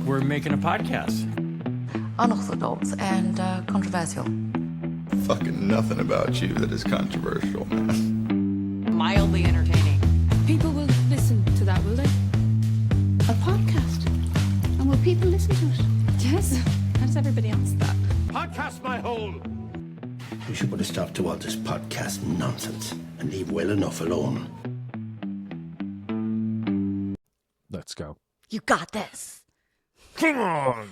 We're making a podcast. Unorthodox and controversial. Fucking nothing about you that is controversial, man. Mildly entertaining. People will listen to that, will they? A podcast. And will people listen to it? Yes. How does everybody answer that? Podcast my hole. We should put a stop to all this podcast nonsense and leave well enough alone. Let's go. You got this. Come on.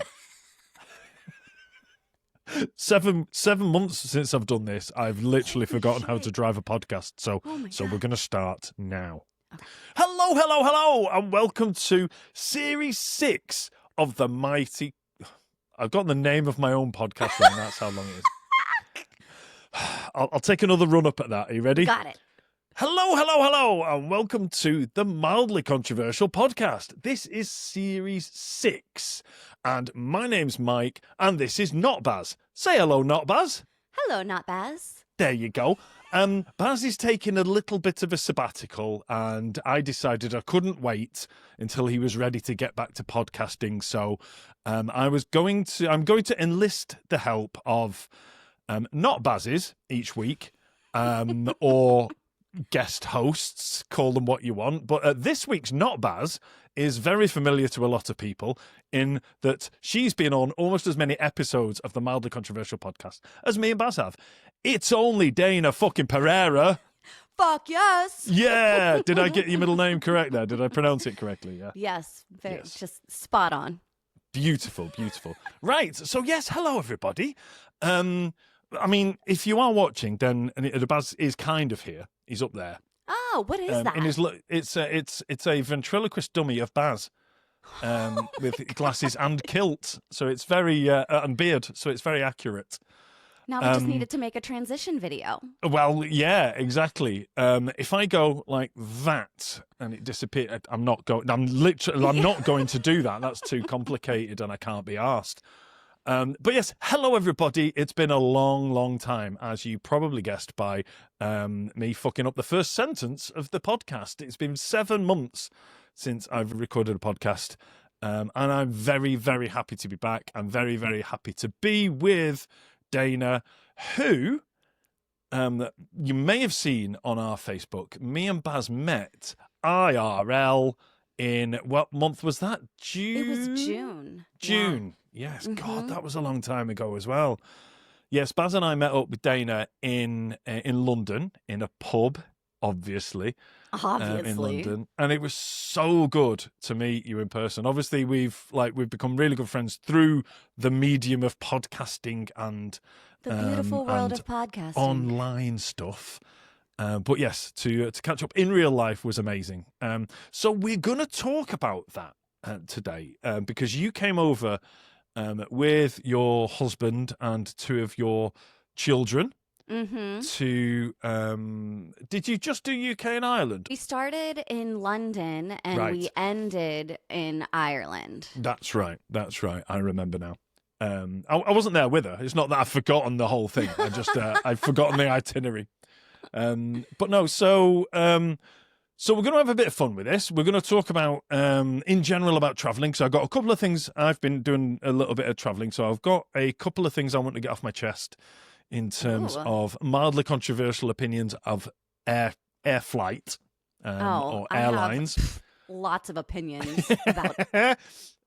7 months since I've done this, I've literally forgotten how to drive a podcast. So we're going to start now. Okay. Hello, and welcome to Series 6 of the mighty... I've got the name of my own podcast wrong. That's how long it is. I'll take another run up at that. Are you ready? Got it. Hello, and welcome to the mildly controversial podcast. This is Series 6, and my name's Mike, and this is NotBaz. Say hello, NotBaz. Hello, NotBaz. There you go. Baz is taking a little bit of a sabbatical, and I decided I couldn't wait until he was ready to get back to podcasting. So I'm going to enlist the help of not Baz's each week, or guest hosts, call them what you want. But this week's Not Baz is very familiar to a lot of people in that she's been on almost as many episodes of the Mildly Controversial podcast as me and Baz have. It's only Dayna fucking Pereira. Fuck yes. Yeah. Did I get your middle name correct there? Did I pronounce it correctly? Yeah. Yes. Yes. Just spot on. Beautiful. Right. So yes, hello everybody. I mean, if you are watching, then Baz is kind of here. He's up there. Oh, what is that? It's a ventriloquist dummy of Baz, with glasses and kilt. So it's very and beard. So it's very accurate. Now we just needed to make a transition video. Well, yeah, exactly. If I go like that and it disappears, I'm not going to do that. That's too complicated and I can't be arsed. But yes, hello everybody. It's been a long time, as you probably guessed by me fucking up the first sentence of the podcast. It's been 7 months since I've recorded a podcast, and I'm very, very happy to be back. I'm very, very happy to be with Dayna, who you may have seen on our Facebook. Me and Baz met IRL in, what month was that? June? It was June. June. Yeah. Yes, God, that was a long time ago as well. Yes, Baz and I met up with Dayna in London, in a pub, obviously. In London. And it was so good to meet you in person. Obviously, we've become really good friends through the medium of podcasting and the beautiful world of podcasting. Online stuff. But yes, to catch up in real life was amazing. So we're going to talk about that today because you came over with your husband and 2 of your children to did you just do UK and Ireland? We started in London and we ended in Ireland. That's right. I remember now. I wasn't there with her. It's not that I've forgotten the whole thing. I just I've forgotten the itinerary. But no, so we're going to have a bit of fun with this. We're going to talk about, in general, about traveling. So I've got a couple of things. I've been doing a little bit of traveling. So I've got a couple of things I want to get off my chest in terms of mildly controversial opinions of air flight or airlines. I have lots of opinions about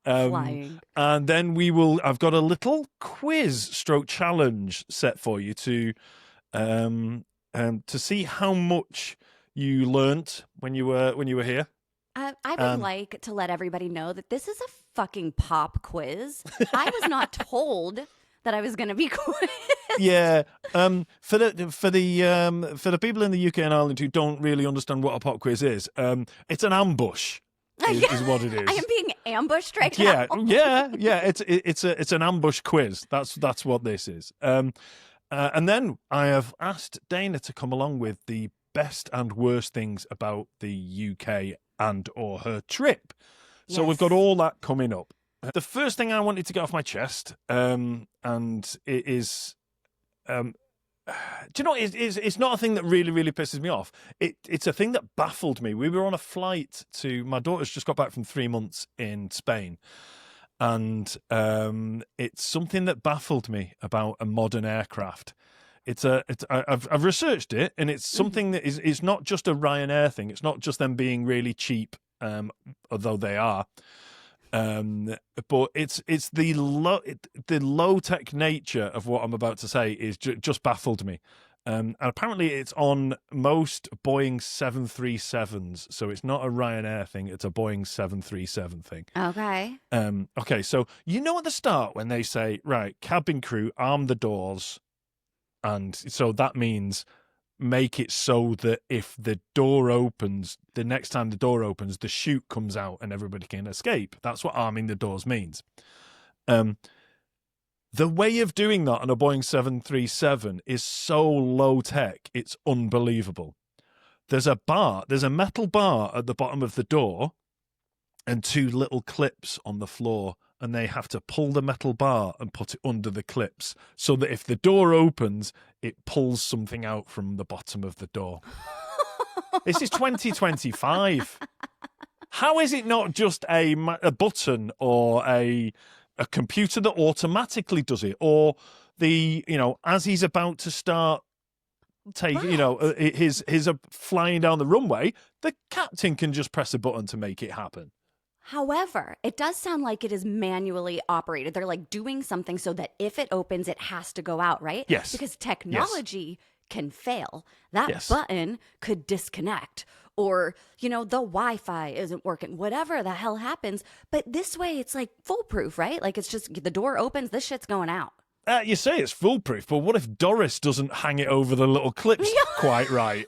flying. And then I've got a little quiz / challenge set for you to see how much you learnt when you were here. I would like to let everybody know that this is a fucking pop quiz. I was not told that I was going to be quizzed. Yeah. For the people in the UK and Ireland who don't really understand what a pop quiz is, it's an ambush. Is what it is. I am being ambushed right now. Yeah. It's an ambush quiz. That's what this is. And then I have asked Dayna to come along with the best and worst things about the UK and or her trip. So we've got all that coming up. The first thing I wanted to get off my chest, and it is, do you know, it's not a thing that really pisses me off. It's a thing that baffled me. We were on a flight my daughter's just got back from 3 months in Spain, and it's something that baffled me about a modern aircraft. I've researched it, and it's something that is not just a Ryanair thing. It's not just them being really cheap, although they are. But it's the low tech nature of what I'm about to say is just baffled me. And apparently it's on most Boeing 737s, so it's not a Ryanair thing; it's a Boeing 737 thing. Okay. Okay, so you know at the start when they say, right, cabin crew, arm the doors, and so that means make it so that if the door opens, the next time the door opens, the chute comes out and everybody can escape. That's what arming the doors means. The way of doing that on a Boeing 737 is so low tech, it's unbelievable. There's a metal bar at the bottom of the door and 2 little clips on the floor, and they have to pull the metal bar and put it under the clips so that if the door opens, it pulls something out from the bottom of the door. This is 2025. How is it not just a button or a computer that automatically does it, or as he's about to start his flying down the runway, the captain can just press a button to make it happen. However, it does sound like it is manually operated. They're like doing something so that if it opens, it has to go out, right? Yes. Because technology can fail. That Yes. button could disconnect, or, the Wi-Fi isn't working, whatever the hell happens. But this way, it's like foolproof, right? Like it's just the door opens, this shit's going out. You say it's foolproof, but what if Doris doesn't hang it over the little clips quite right?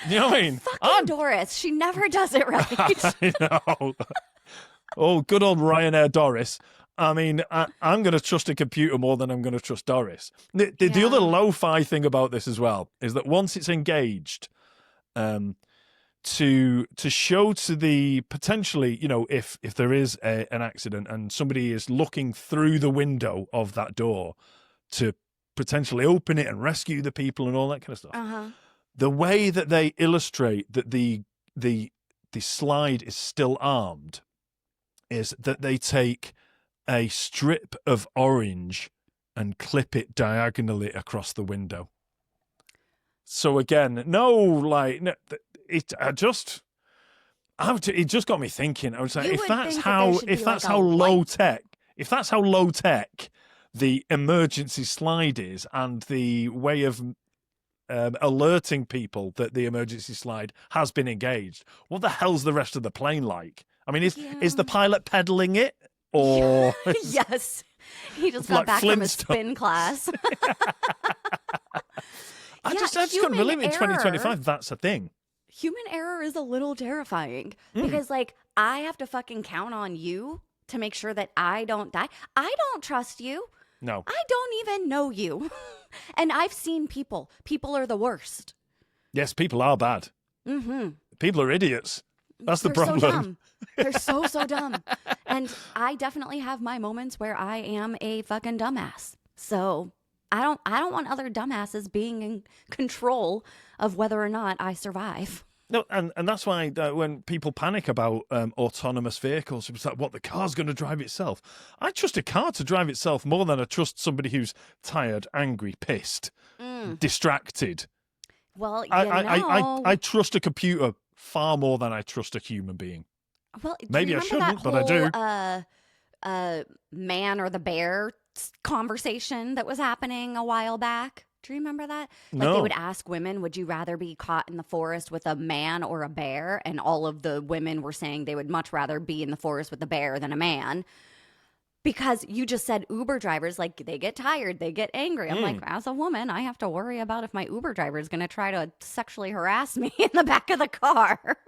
You know what I mean? Fucking Doris, she never does it right. I know. Oh, good old Ryanair Doris. I mean, I'm going to trust a computer more than I'm going to trust Doris. The other lo-fi thing about this as well is that once it's engaged, to show to the potentially, if there is an accident and somebody is looking through the window of that door to potentially open it and rescue the people and all that kind of stuff. The way that they illustrate that the slide is still armed is that they take a strip of orange and clip it diagonally across the window. So again, it just got me thinking. I was like, if that's how low tech the emergency slide is, and the way of alerting people that the emergency slide has been engaged, what the hell's the rest of the plane like? I mean, is the pilot pedaling it, or yes, he just got back from a spin class. I just couldn't believe in 2025 that's a thing. Human error is a little terrifying because, I have to fucking count on you to make sure that I don't die. I don't trust you. No. I don't even know you. And I've seen people. People are the worst. Yes, people are bad. Mm-hmm. People are idiots. That's the They're problem. So dumb. They're so dumb. And I definitely have my moments where I am a fucking dumbass. So I don't want other dumbasses being in control of whether or not I survive. No, and that's why when people panic about autonomous vehicles, it's like, what, the car's going to drive itself? I trust a car to drive itself more than I trust somebody who's tired, angry, pissed, distracted. Well, I trust a computer far more than I trust a human being. Well, maybe I shouldn't, but I do. Man or the bear conversation that was happening a while back. Do you remember that? No. They would ask women, would you rather be caught in the forest with a man or a bear? And all of the women were saying they would much rather be in the forest with a bear than a man. Because you just said Uber drivers, they get tired, they get angry. I'm like, as a woman, I have to worry about if my Uber driver is going to try to sexually harass me in the back of the car.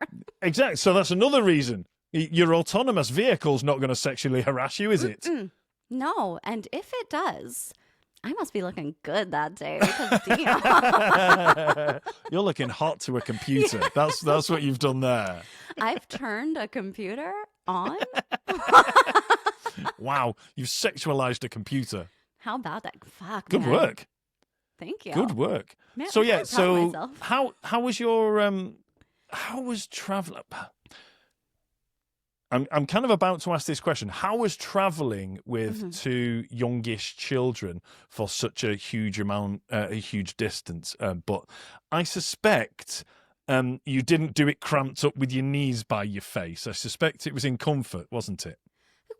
Exactly. So that's another reason. Your autonomous vehicle's not going to sexually harass you, is it? No. And if it does, I must be looking good that day. Because, damn. You're looking hot to a computer. Yeah. That's what you've done there. I've turned a computer on. Wow, you've sexualized a computer. How about that? Fuck. Good work. Thank you. Good work. Man, So I'm yeah, really proud of so myself. how was your how was travel? I'm kind of about to ask this question. How was traveling with two youngish children for such a huge distance? But I suspect you didn't do it cramped up with your knees by your face. I suspect it was in comfort, wasn't it?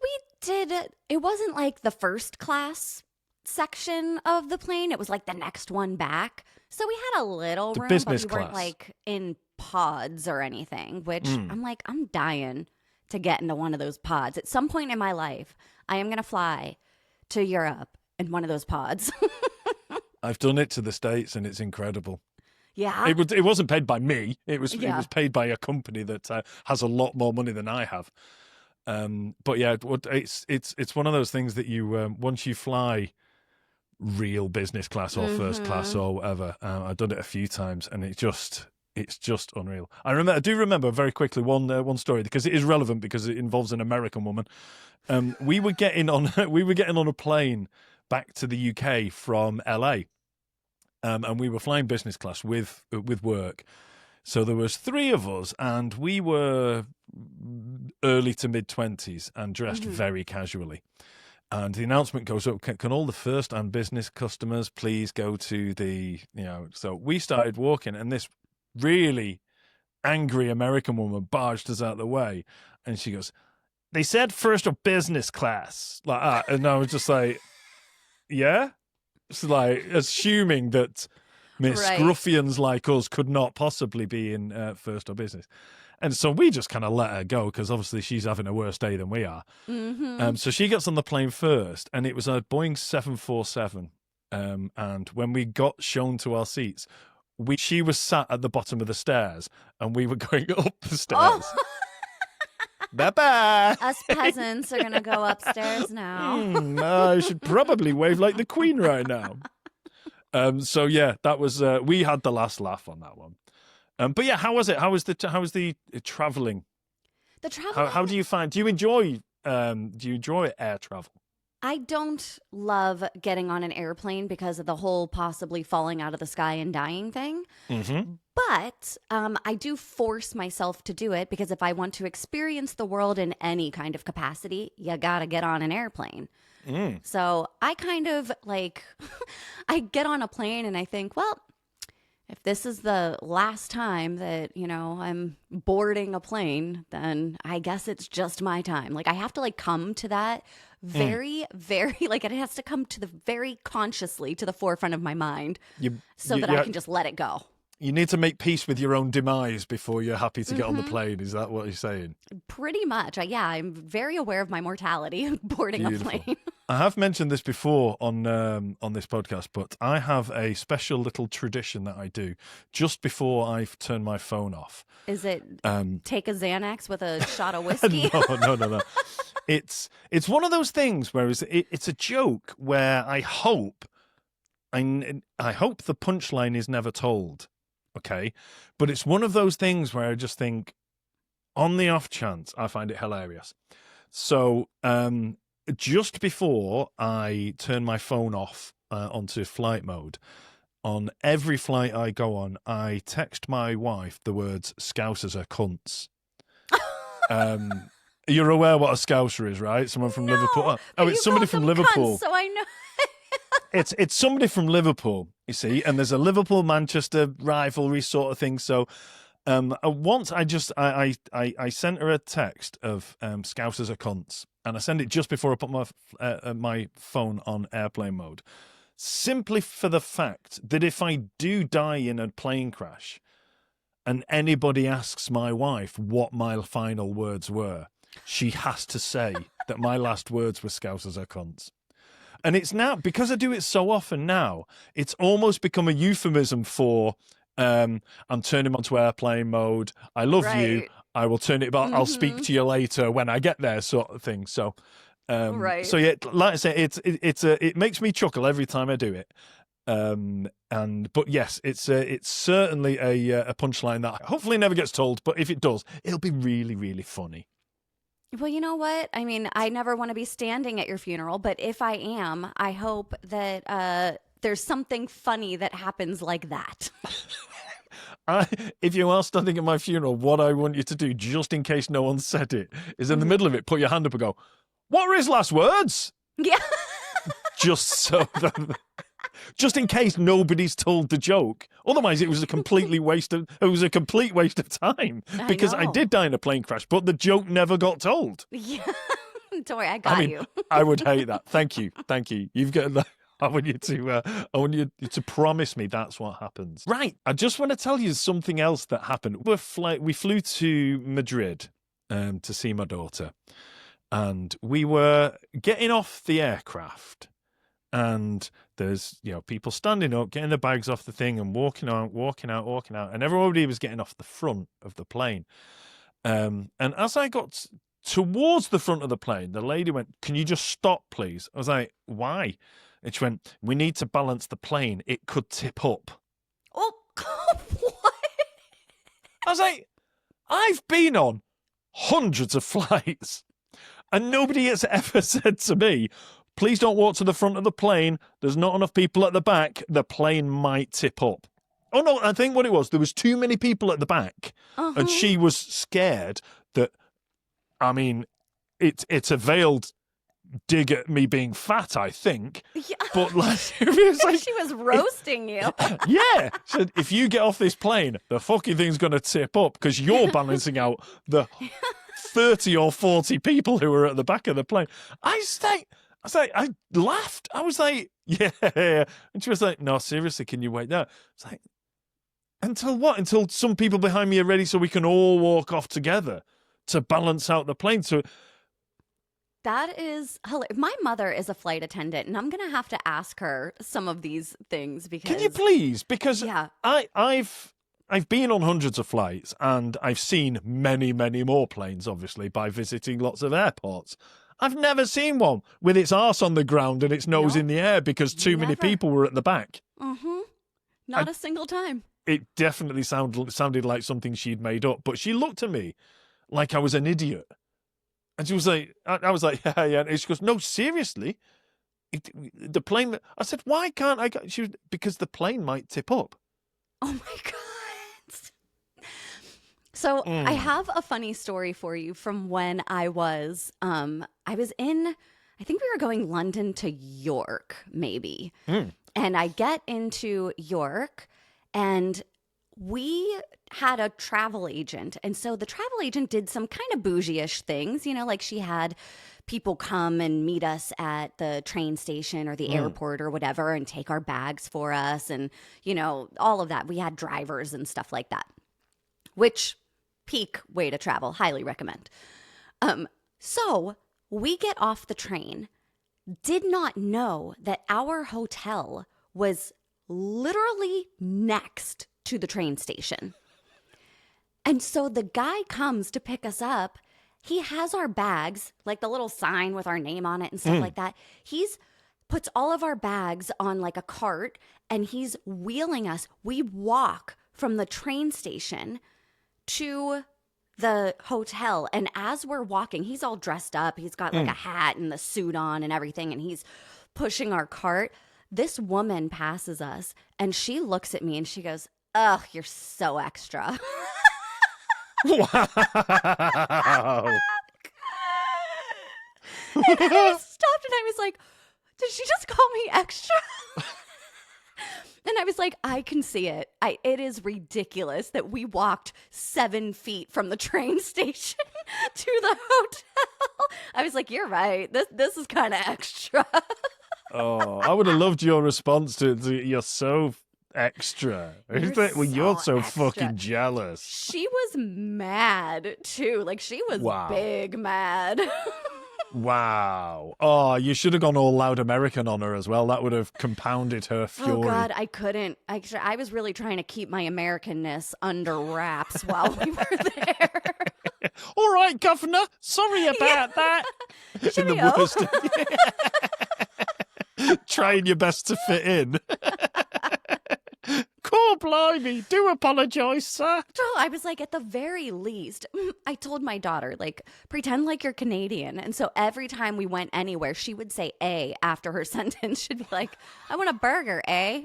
We did. It wasn't like the first class section of the plane. It was like the next one back. So we had a little room, business but we weren't class. like in pods or anything, which I'm like, I'm dying to get into one of those pods. At some point in my life, I am going to fly to Europe in one of those pods. I've done it to the States, and it's incredible. Yeah. It wasn't paid by me. It was Yeah. paid by a company that has a lot more money than I have. But yeah, it's one of those things that you once you fly real business class or first class or whatever. I've done it a few times, and it's just unreal. I do remember very quickly one story, because it is relevant because it involves an American woman. We were getting on a plane back to the UK from LA, and we were flying business class with work. So there was 3 of us, and we were early to mid-20s and dressed very casually. And the announcement goes up, can all the first and business customers please go to the, so we started walking, and this really angry American woman barged us out of the way, and she goes, they said first or business class, like that. And I was just like, yeah? It's like assuming that scruffians like us could not possibly be in first or business. And so we just kind of let her go, because obviously she's having a worse day than we are. So she gets on the plane first, and it was a Boeing 747. And when we got shown to our seats, she was sat at the bottom of the stairs, and we were going up the stairs. Bye-bye. Us peasants are going to go upstairs now. I should probably wave like the Queen right now. So yeah, that was we had the last laugh on that one. But yeah, how was it? How was the traveling? The traveling. How do you find? Do you enjoy air travel? I don't love getting on an airplane because of the whole possibly falling out of the sky and dying thing. But I do force myself to do it, because if I want to experience the world in any kind of capacity, you gotta get on an airplane. So I kind of like, I get on a plane and I think, well, if this is the last time that, I'm boarding a plane, then I guess it's just my time. Like, I have to come to that very, very, it has to come to the very consciously to the forefront of my mind that I can just let it go. You need to make peace with your own demise before you're happy to get on the plane. Is that what you're saying? Pretty much. I'm very aware of my mortality boarding a plane. I have mentioned this before on this podcast, but I have a special little tradition that I do just before I turn my phone off. Is it take a Xanax with a shot of whiskey? No. It's one of those things where it's a joke where I hope the punchline is never told. Okay, but it's one of those things where I just think, on the off chance, I find it hilarious. So just before I turn my phone off onto flight mode, on every flight I go on, I text my wife the words "Scousers are cunts." You're aware what a Scouser is, right? Someone from Liverpool. Oh, it's somebody from Liverpool. Cunts, so I know. It's somebody from Liverpool, you see, and there's a Liverpool-Manchester rivalry sort of thing. So once I sent her a text of Scousers are cunts, and I send it just before I put my phone on airplane mode, simply for the fact that if I do die in a plane crash and anybody asks my wife what my final words were, she has to say that my last words were Scousers are cunts. And it's now, because I do it so often now, it's almost become a euphemism for I'm turning onto airplane mode. I love you. I will turn it back. I'll speak to you later when I get there, sort of thing. So, So yeah, like I say, it makes me chuckle every time I do it. But yes, it's certainly a punchline that hopefully never gets told. But if it does, it'll be really, really funny. Well, you know what? I mean, I never want to be standing at your funeral, but if I am, I hope that there's something funny that happens like that. If you are standing at my funeral, what I want you to do, just in case no one said it, is in the middle of it, put your hand up and go, "What were his last words?" Yeah. Just so that, just in case nobody's told the joke. Otherwise, it was a complete waste of time because I know. did die in a plane crash, but the joke never got told. Yeah. Don't worry, I got you. I would hate that. Thank you. You've got. I want you to promise me that's what happens. Right. I just want to tell you something else that happened. We flew to Madrid to see my daughter, and we were getting off the aircraft, and there's people standing up, getting their bags off the thing, and walking out, and everybody was getting off the front of the plane. And as I got towards the front of the plane, the lady went, "Can you just stop, please?" I was like, "Why?" And she went, "We need to balance the plane. It could tip up." Oh, what? I was like, I've been on hundreds of flights, and nobody has ever said to me, "Please don't walk to the front of the plane. There's not enough people at the back. The plane might tip up." Oh, no, I think what it was, there was too many people at the back, and she was scared that, it's a veiled dig at me being fat, I think. Yeah. But it was like, She was roasting you. yeah. She said, "If you get off this plane, the fucking thing's going to tip up because you're balancing out the 30 or 40 people who are at the back of the plane." I laughed. I was like, "Yeah." And she was like, "No, seriously, can you wait there?" It's like, until what? Until some people behind me are ready so we can all walk off together to balance out the plane. So That is hilarious. My mother is a flight attendant, and I'm going to have to ask her some of these things because... Can you please? Because Yeah. I've been on hundreds of flights, and I've seen many, many more planes, obviously, by visiting lots of airports. I've never seen one with its arse on the ground and its nose in the air because too many people were at the back. Not a single time. It definitely sounded like something she'd made up, but she looked at me like I was an idiot. And she was like, I was like, yeah. And she goes, "No, seriously, the plane." I said, "Why can't I go?" She was, "Because the plane might tip up." Oh my God. So I have a funny story for you from when I was in, I think we were going London to York, maybe. And I get into York, and we had a travel agent. And so the travel agent did some kind of bougie-ish things, like she had people come and meet us at the train station or the airport or whatever and take our bags for us and, all of that. We had drivers and stuff like that, which peak way to travel, highly recommend. So we get off the train, did not know that our hotel was literally next to the train station. And so the guy comes to pick us up. He has our bags, like the little sign with our name on it and stuff like that. He's puts all of our bags on like a cart, and he's wheeling us. We walk from the train station to the hotel, and as we're walking, he's all dressed up. He's got like a hat and the suit on and everything, and he's pushing our cart. This woman passes us, and she looks at me and she goes, "Ugh, you're so extra." Wow. And I stopped and I was like, "Did she just call me extra?" And I was like, "I can see it. It is ridiculous that we walked 7 feet from the train station to the hotel." I was like, "You're right. This is kind of extra." Oh, I would have loved your response to it. You're so extra. You're so extra. fucking jealous. She was mad too. Like, she was big mad. Wow. Oh, you should have gone all loud American on her as well. That would have compounded her fury. Oh, God, I couldn't. I was really trying to keep my Americanness under wraps while we were there. All right, Governor. Sorry about that. In the Cheerio. worst. Trying your best to fit in. Cool, blimey. Do apologise, sir. So I was like, at the very least, I told my daughter, like, pretend like you're Canadian. And so every time we went anywhere, she would say "A" after her sentence. She'd be like, "I want a burger, eh?"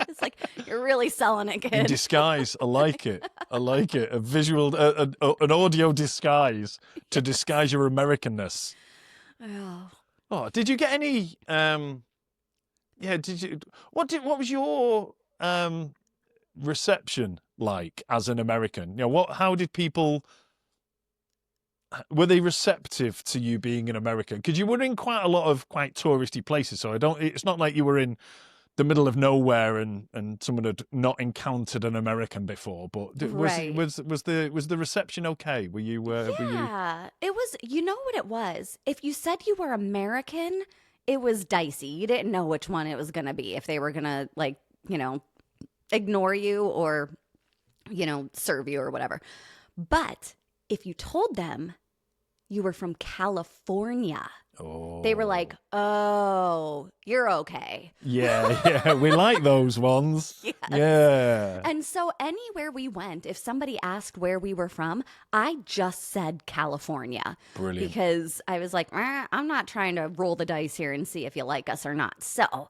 It's like, You're really selling it, In kid. disguise. I like it. I like it. A visual, an audio disguise to disguise your Americanness. Oh. Oh, did you get any? Did you? What was your reception like as an American? You know, how did people? Were they receptive to you being an American? Because you were in quite a lot of quite touristy places, so it's not like you were in the middle of nowhere and someone had not encountered an American before. But was the reception okay? Were you? Yeah, it was. You know what it was? If you said you were American, it was dicey. You didn't know which one it was going to be. If they were going to ignore you or serve you or whatever. But if you told them you were from California, they were like, "Oh, you're okay." Yeah, we like those ones. Yes. Yeah. And so anywhere we went, if somebody asked where we were from, I just said California. Brilliant. Because I was like, I'm not trying to roll the dice here and see if you like us or not. So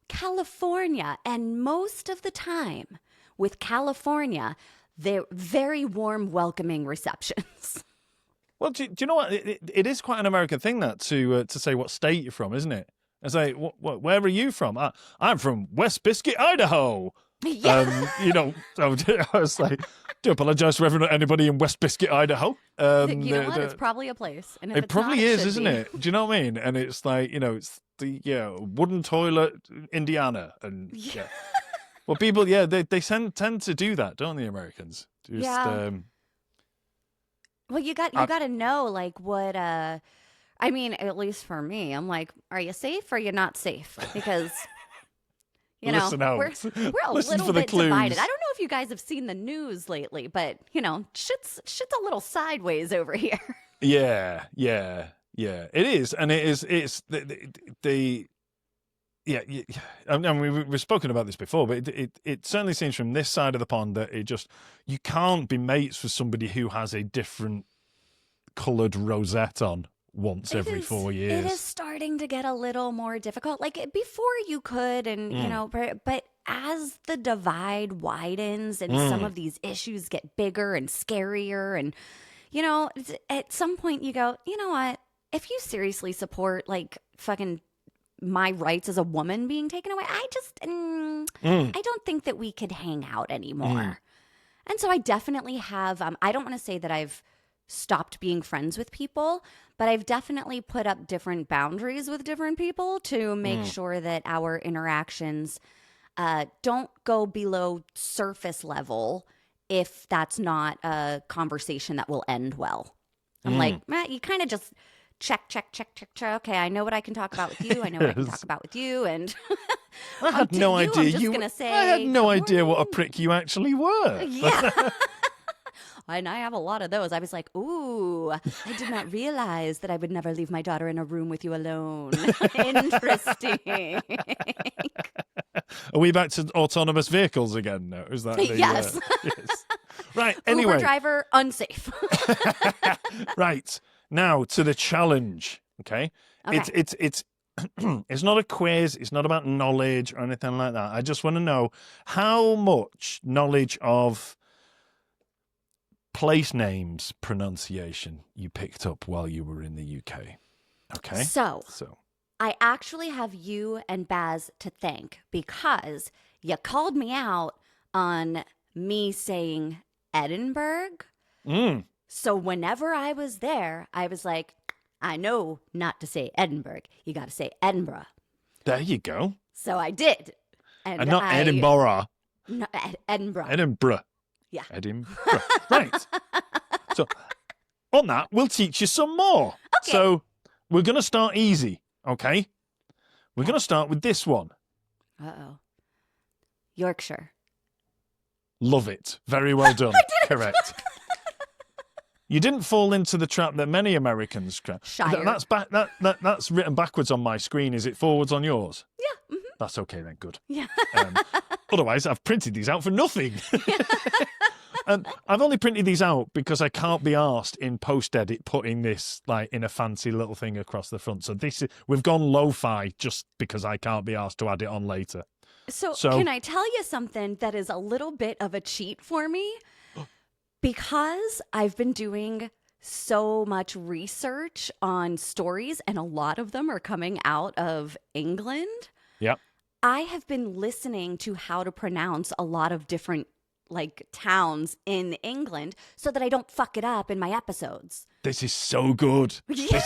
California, and most of the time with California, they're very warm, welcoming receptions. Well, do you know what? It is quite an American thing that to say what state you're from, isn't it? And say, where are you from? I'm from West Biscuit, Idaho. Yeah. So I was like, do apologize for anybody in West Biscuit, Idaho. You know what? It's probably a place. And if it it's probably not, is, should isn't be. it? Do you know what I mean? And it's like, it's the wooden toilet, Indiana, and yeah. Well, people, they tend to do that, don't they, Americans? Just, Yeah. Well, you got to know like what. I mean, at least for me, I'm like, are you safe or are you not safe? Because Listen out. we're a Listen little for the bit divided. clues. I don't know if you guys have seen the news lately, but shit's a little sideways over here. Yeah. It is, and it's the I mean, we've spoken about this before, but it certainly seems from this side of the pond that you can't be mates with somebody who has a different coloured rosette on once every 4 years. It is starting to get a little more difficult. Like before you could, and but as the divide widens and some of these issues get bigger and scarier, and at some point you go, you know what? If you seriously support like fucking my rights as a woman being taken away, I just I don't think that we could hang out anymore. And so I definitely have I don't want to say that I've stopped being friends with people, but I've definitely put up different boundaries with different people to make sure that our interactions don't go below surface level if that's not a conversation that will end well. I'm like, Matt, you kind of just check. Okay, I know what I can talk about with you. I know what I can talk about with you. And I had no idea I'm just gonna say, I had no good idea what a morning. prick you actually were. Yeah. And I have a lot of those. I was like, ooh, I did not realize that I would never leave my daughter in a room with you alone. Interesting. Are we back to autonomous vehicles again? No, is that the, Yes. yes. Right. Anyway, Uber driver, unsafe. right now to the challenge. Okay. It's it's not a quiz. It's not about knowledge or anything like that. I just want to know how much knowledge of place names pronunciation you picked up while you were in the UK. Okay. So I actually have you and Baz to thank because you called me out on me saying Edinburgh. So whenever I was there, I was like, I know not to say Edinburgh. You got to say Edinburgh. There you go. So I did. And not Edinburgh. No, Edinburgh. Edinburgh. Yeah. Edinburgh. Right. So on that, we'll teach you some more. Okay. So we're going to start easy, okay? We're going to start with this one. Uh-oh. Yorkshire. Love it. Very well done. Correct. You didn't fall into the trap that many Americans can. Shire. That's written backwards on my screen. Is it forwards on yours? Yeah. Mm-hmm. That's okay then. Good. Yeah. Otherwise, I've printed these out for nothing. And I've only printed these out because I can't be arsed in post-edit putting this like in a fancy little thing across the front. So we've gone lo-fi just because I can't be arsed to add it on later. So can I tell you something that is a little bit of a cheat for me? Because I've been doing so much research on stories, and a lot of them are coming out of England. Yep. I have been listening to how to pronounce a lot of different towns in England so that I don't fuck it up in my episodes. This is so good. Yeah.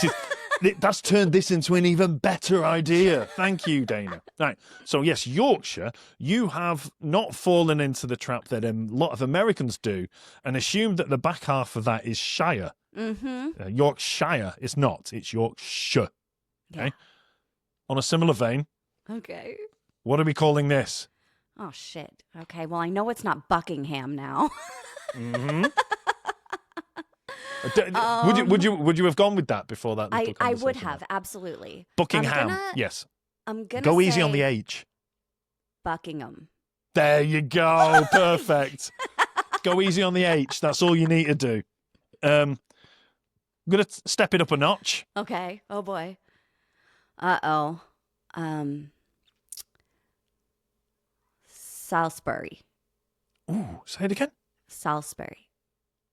That's turned this into an even better idea. Thank you, Dayna. Right. So, yes, Yorkshire, you have not fallen into the trap that a lot of Americans do and assume that the back half of that is Shire. Mm-hmm. Yorkshire. It's not. It's Yorkshire. Okay. Yeah. On a similar vein, Okay. what are we calling this? Oh, shit. Okay, well, I know it's not Buckingham now. Mm-hmm. Would you have gone with that before that? Little I would conversation have, there? absolutely. Buckingham, yes. I'm going to Go easy on the H. Buckingham. There you go. Perfect. Go easy on the H. That's all you need to do. I'm going to step it up a notch. Okay. Oh, boy. Uh-oh. Salisbury. Ooh, say it again. Salisbury.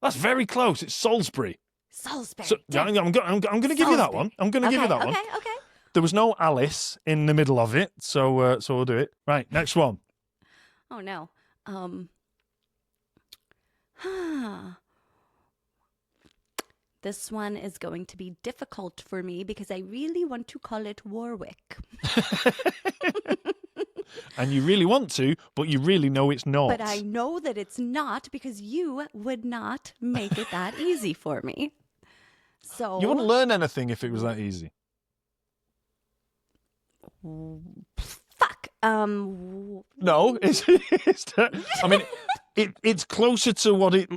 That's very close. It's Salisbury. Salisbury. So, I'm going to give you that one. I'm going to give you that one. Okay. There was no Alice in the middle of it, so we'll do it. Right, next one. Oh, no. This one is going to be difficult for me because I really want to call it Warwick. And you really want to, but you really know it's not. But I know that it's not because you would not make it that easy for me. So You wouldn't learn anything if it was that easy. fuck. No, I mean, it's closer to what it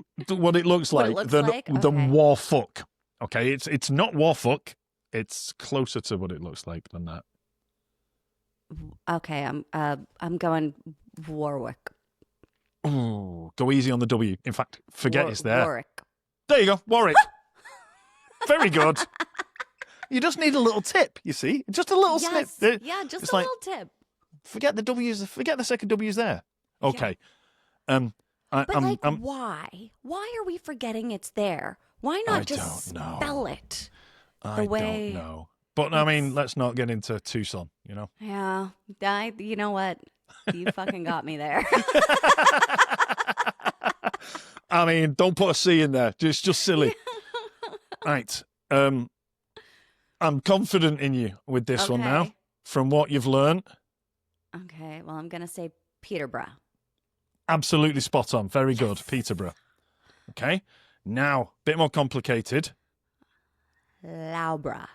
looks like than war fuck. Okay, it's not war fuck. It's closer to what it looks like than that. Okay, I'm going Warwick. Ooh, go easy on the W. In fact, forget it's there. Warwick. There you go, Warwick. Very good. You just need a little tip, you see? Just a little snip. Yeah, just It's a like, little tip. Forget the W's, forget the second W's there. Okay. But why? Why are we forgetting it's there? Why not just spell it the way? I don't know. But, I mean, let's not get into Tucson, you know? Yeah. You know what? You fucking got me there. I mean, don't put a C in there. It's just silly. Right. I'm confident in you with this one now, from what you've learned. Okay. Well, I'm going to say Peterborough. Absolutely spot on. Very good. Peterborough. Okay. Now, bit more complicated. Loughborough.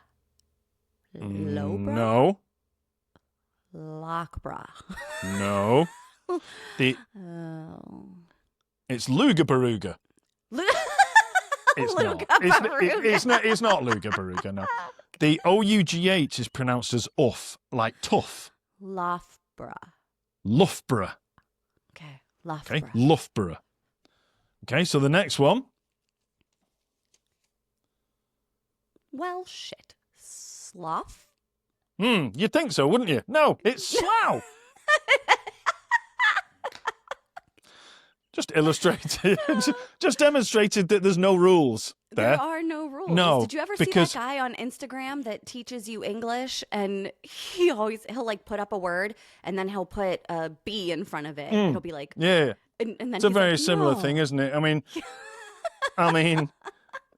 Loughborough? No. Loughborough. No. It's Lugabaruga. It's not. It's not Lugabaruga, no. The O-U-G-H is pronounced as uff, like tough. Loughborough. Loughborough. Okay. Loughborough. Okay, Loughborough. Okay, so the next one. Well, shit. Slough? You'd think so, wouldn't you? No, it's Slough. Just illustrated, just demonstrated that there's no rules there. There are no rules. No, Did you ever see that guy on Instagram that teaches you English, and he'll like put up a word and then he'll put a B in front of it. He'll be like, yeah, and then it's a very similar thing, isn't it? I mean,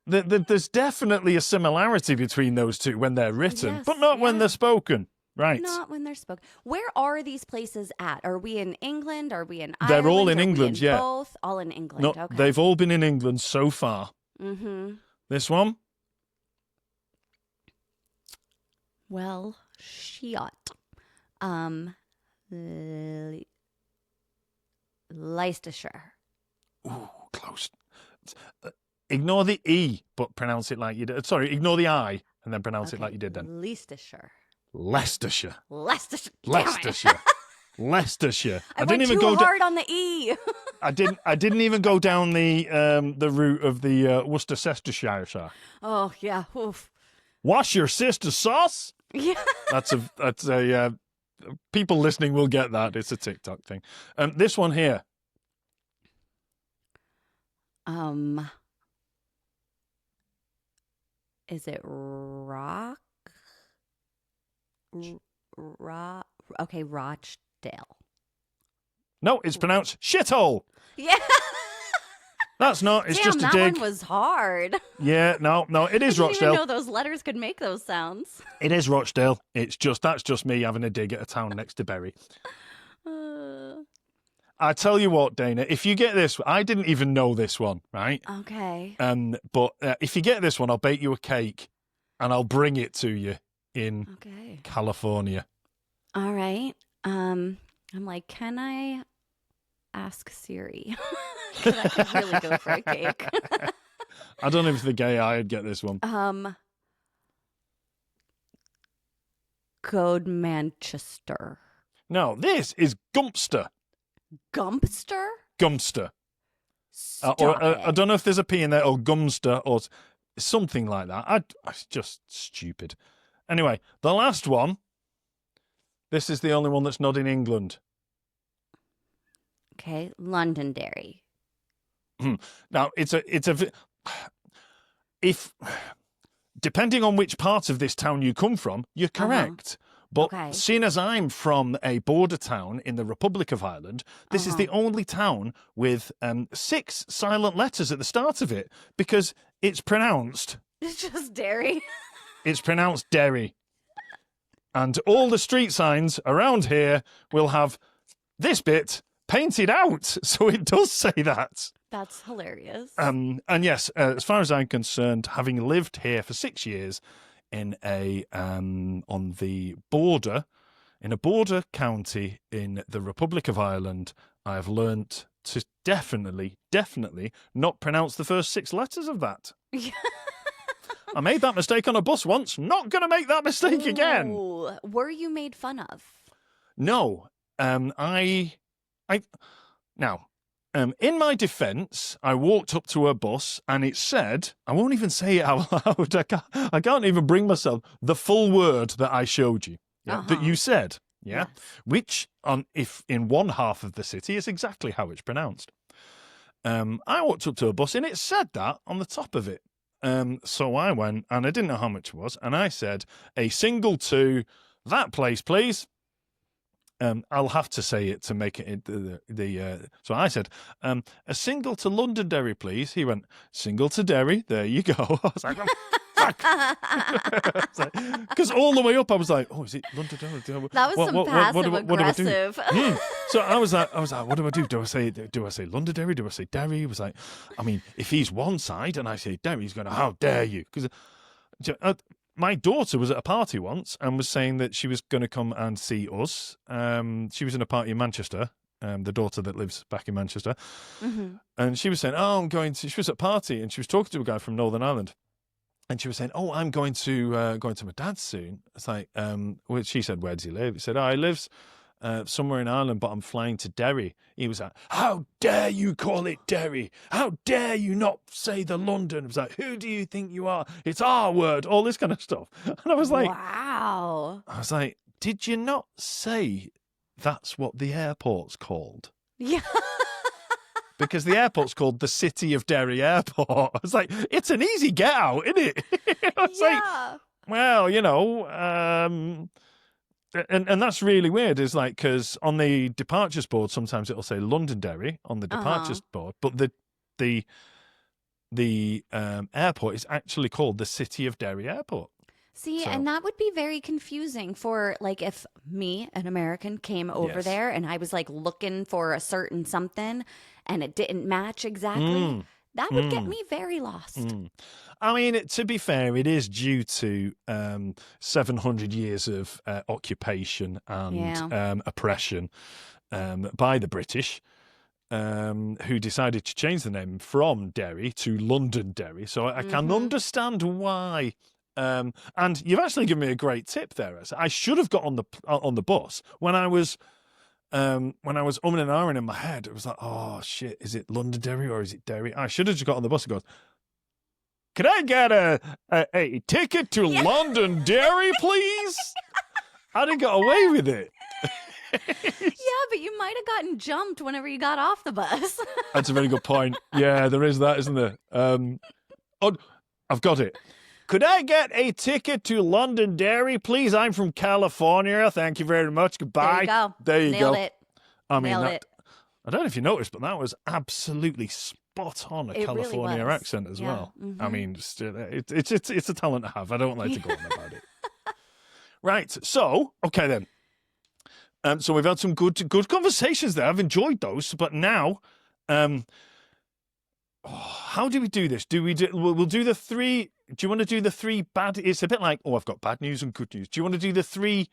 there's definitely a similarity between those two when they're written, but not when they're spoken. Right. Not when they're spoken. Where are these places at? Are we in England? Are we in Ireland? They're all in England, yeah. Both? All in England, No, okay. they've all been in England so far. Mm-hmm. This one? Well, shit. Leicestershire. Ooh, close. Ignore the E, but pronounce it like you did. Sorry, ignore the I, and then pronounce it like you did then. Leicestershire. Leicestershire. Leicestershire. Leicestershire. Leicestershire. I didn't even go hard on the E. I didn't even go down the route of the Worcestershire. Oh yeah. Oof. Wash your sister's sauce. Yeah. That's a people listening will get that. It's a TikTok thing. This one here. Is it rock? Okay, Rochdale. No, it's pronounced shithole. Yeah. That's not. It's Damn, just a that dig. one was hard. Yeah, no, it is I didn't Rochdale. even know those letters could make those sounds. It is Rochdale. That's just me having a dig at a town next to Bury. I tell you what, Dayna, if you get this, I didn't even know this one, right? Okay. But if you get this one, I'll bake you a cake, and I'll bring it to you in California. All right. I'm like, can I ask Siri? I could really go for a cake. I don't know if the gay I'd get this one. Code Manchester. No, this is Gumpster. Gumpster? Gumster. Stop I don't know if there's a P in there, or Gumster, or something like that. It's just stupid. Anyway, the last one. This is the only one that's not in England. Okay, Londonderry. Now, if depending on which part of this town you come from, you're correct. But seeing as I'm from a border town in the Republic of Ireland, this is the only town with 6 silent letters at the start of it, because it's pronounced. It's just Derry. It's pronounced Derry. And all the street signs around here will have this bit painted out, so it does say that. That's hilarious. And yes, as far as I'm concerned, having lived here for 6 years in on the border, in a border county in the Republic of Ireland, I have learnt to definitely not pronounce the first 6 letters of that. I made that mistake on a bus once. Not going to make that mistake again. Were you made fun of? No. In my defence, I walked up to a bus and it said, I won't even say it out loud, I can't even bring myself, the full word that I showed you, that you said, yes. Which, if in one half of the city, is exactly how it's pronounced. I walked up to a bus and it said that on the top of it. So I went, and I didn't know how much it was, and I said, a single to that place, please. I'll have to say it to make it so I said, a single to Londonderry, please. He went, single to Derry. There you go. I was like, oh, fuck. Because all the way up, I was like, oh, is it Londonderry? That was some passive aggressive. So I was like, what do I do? Do I say Londonderry? Do I say Derry? It was like, I mean, if he's one side and I say Derry, he's going, how dare you? Because my daughter was at a party once and was saying that she was going to come and see us. She was in a party in Manchester, the daughter that lives back in Manchester. Mm-hmm. And she was saying, she was at a party and she was talking to a guy from Northern Ireland. And she was saying, I'm going to my dad's soon. It's like, she said, where does he live? He said, he lives somewhere in Ireland, but I'm flying to Derry. He was like, how dare you call it Derry? How dare you not say the London? It was like, who do you think you are? It's our word, all this kind of stuff. And I was like, wow. I was like, did you not say that's what the airport's called? Yeah. Because the airport's called the City of Derry Airport. I was like, it's an easy get out, isn't it? I was like, well, and that's really weird, is like, because on the departures board, sometimes it'll say Londonderry on the departures board, but the airport is actually called the City of Derry Airport. See, and that would be very confusing for, like, if me, an American, came over there and I was, like, looking for a certain something and it didn't match exactly. That would get me very lost. I mean, to be fair, it is due to 700 years of occupation and oppression by the British, who decided to change the name from Derry to Londonderry. So I can understand why. And you've actually given me a great tip there. I should have got on the bus when I was umming and ahhing in my head. It was like, oh shit, is it Londonderry or is it Derry? I should have just got on the bus and gone, can I get a ticket to Londonderry, please? I'd have got away with it. Yeah, but you might have gotten jumped whenever you got off the bus. That's a very good point. Yeah, there is that, isn't there? Oh, I've got it. Could I get a ticket to Londonderry, please? I'm from California. Thank you very much. Goodbye. There you go. There you Nailed go. it. I mean, Nailed it. I don't know if you noticed, but that was absolutely spot on a It really California was. accent as Yeah. well. Mhm. I mean, it's a talent to have. I don't like to go on about it. Right. So, okay then. So we've had some good conversations there. I've enjoyed those, but now, how do we do this? We'll do the three. Do you want to do the three bad? It's a bit like, I've got bad news and good news. Do you want to do the three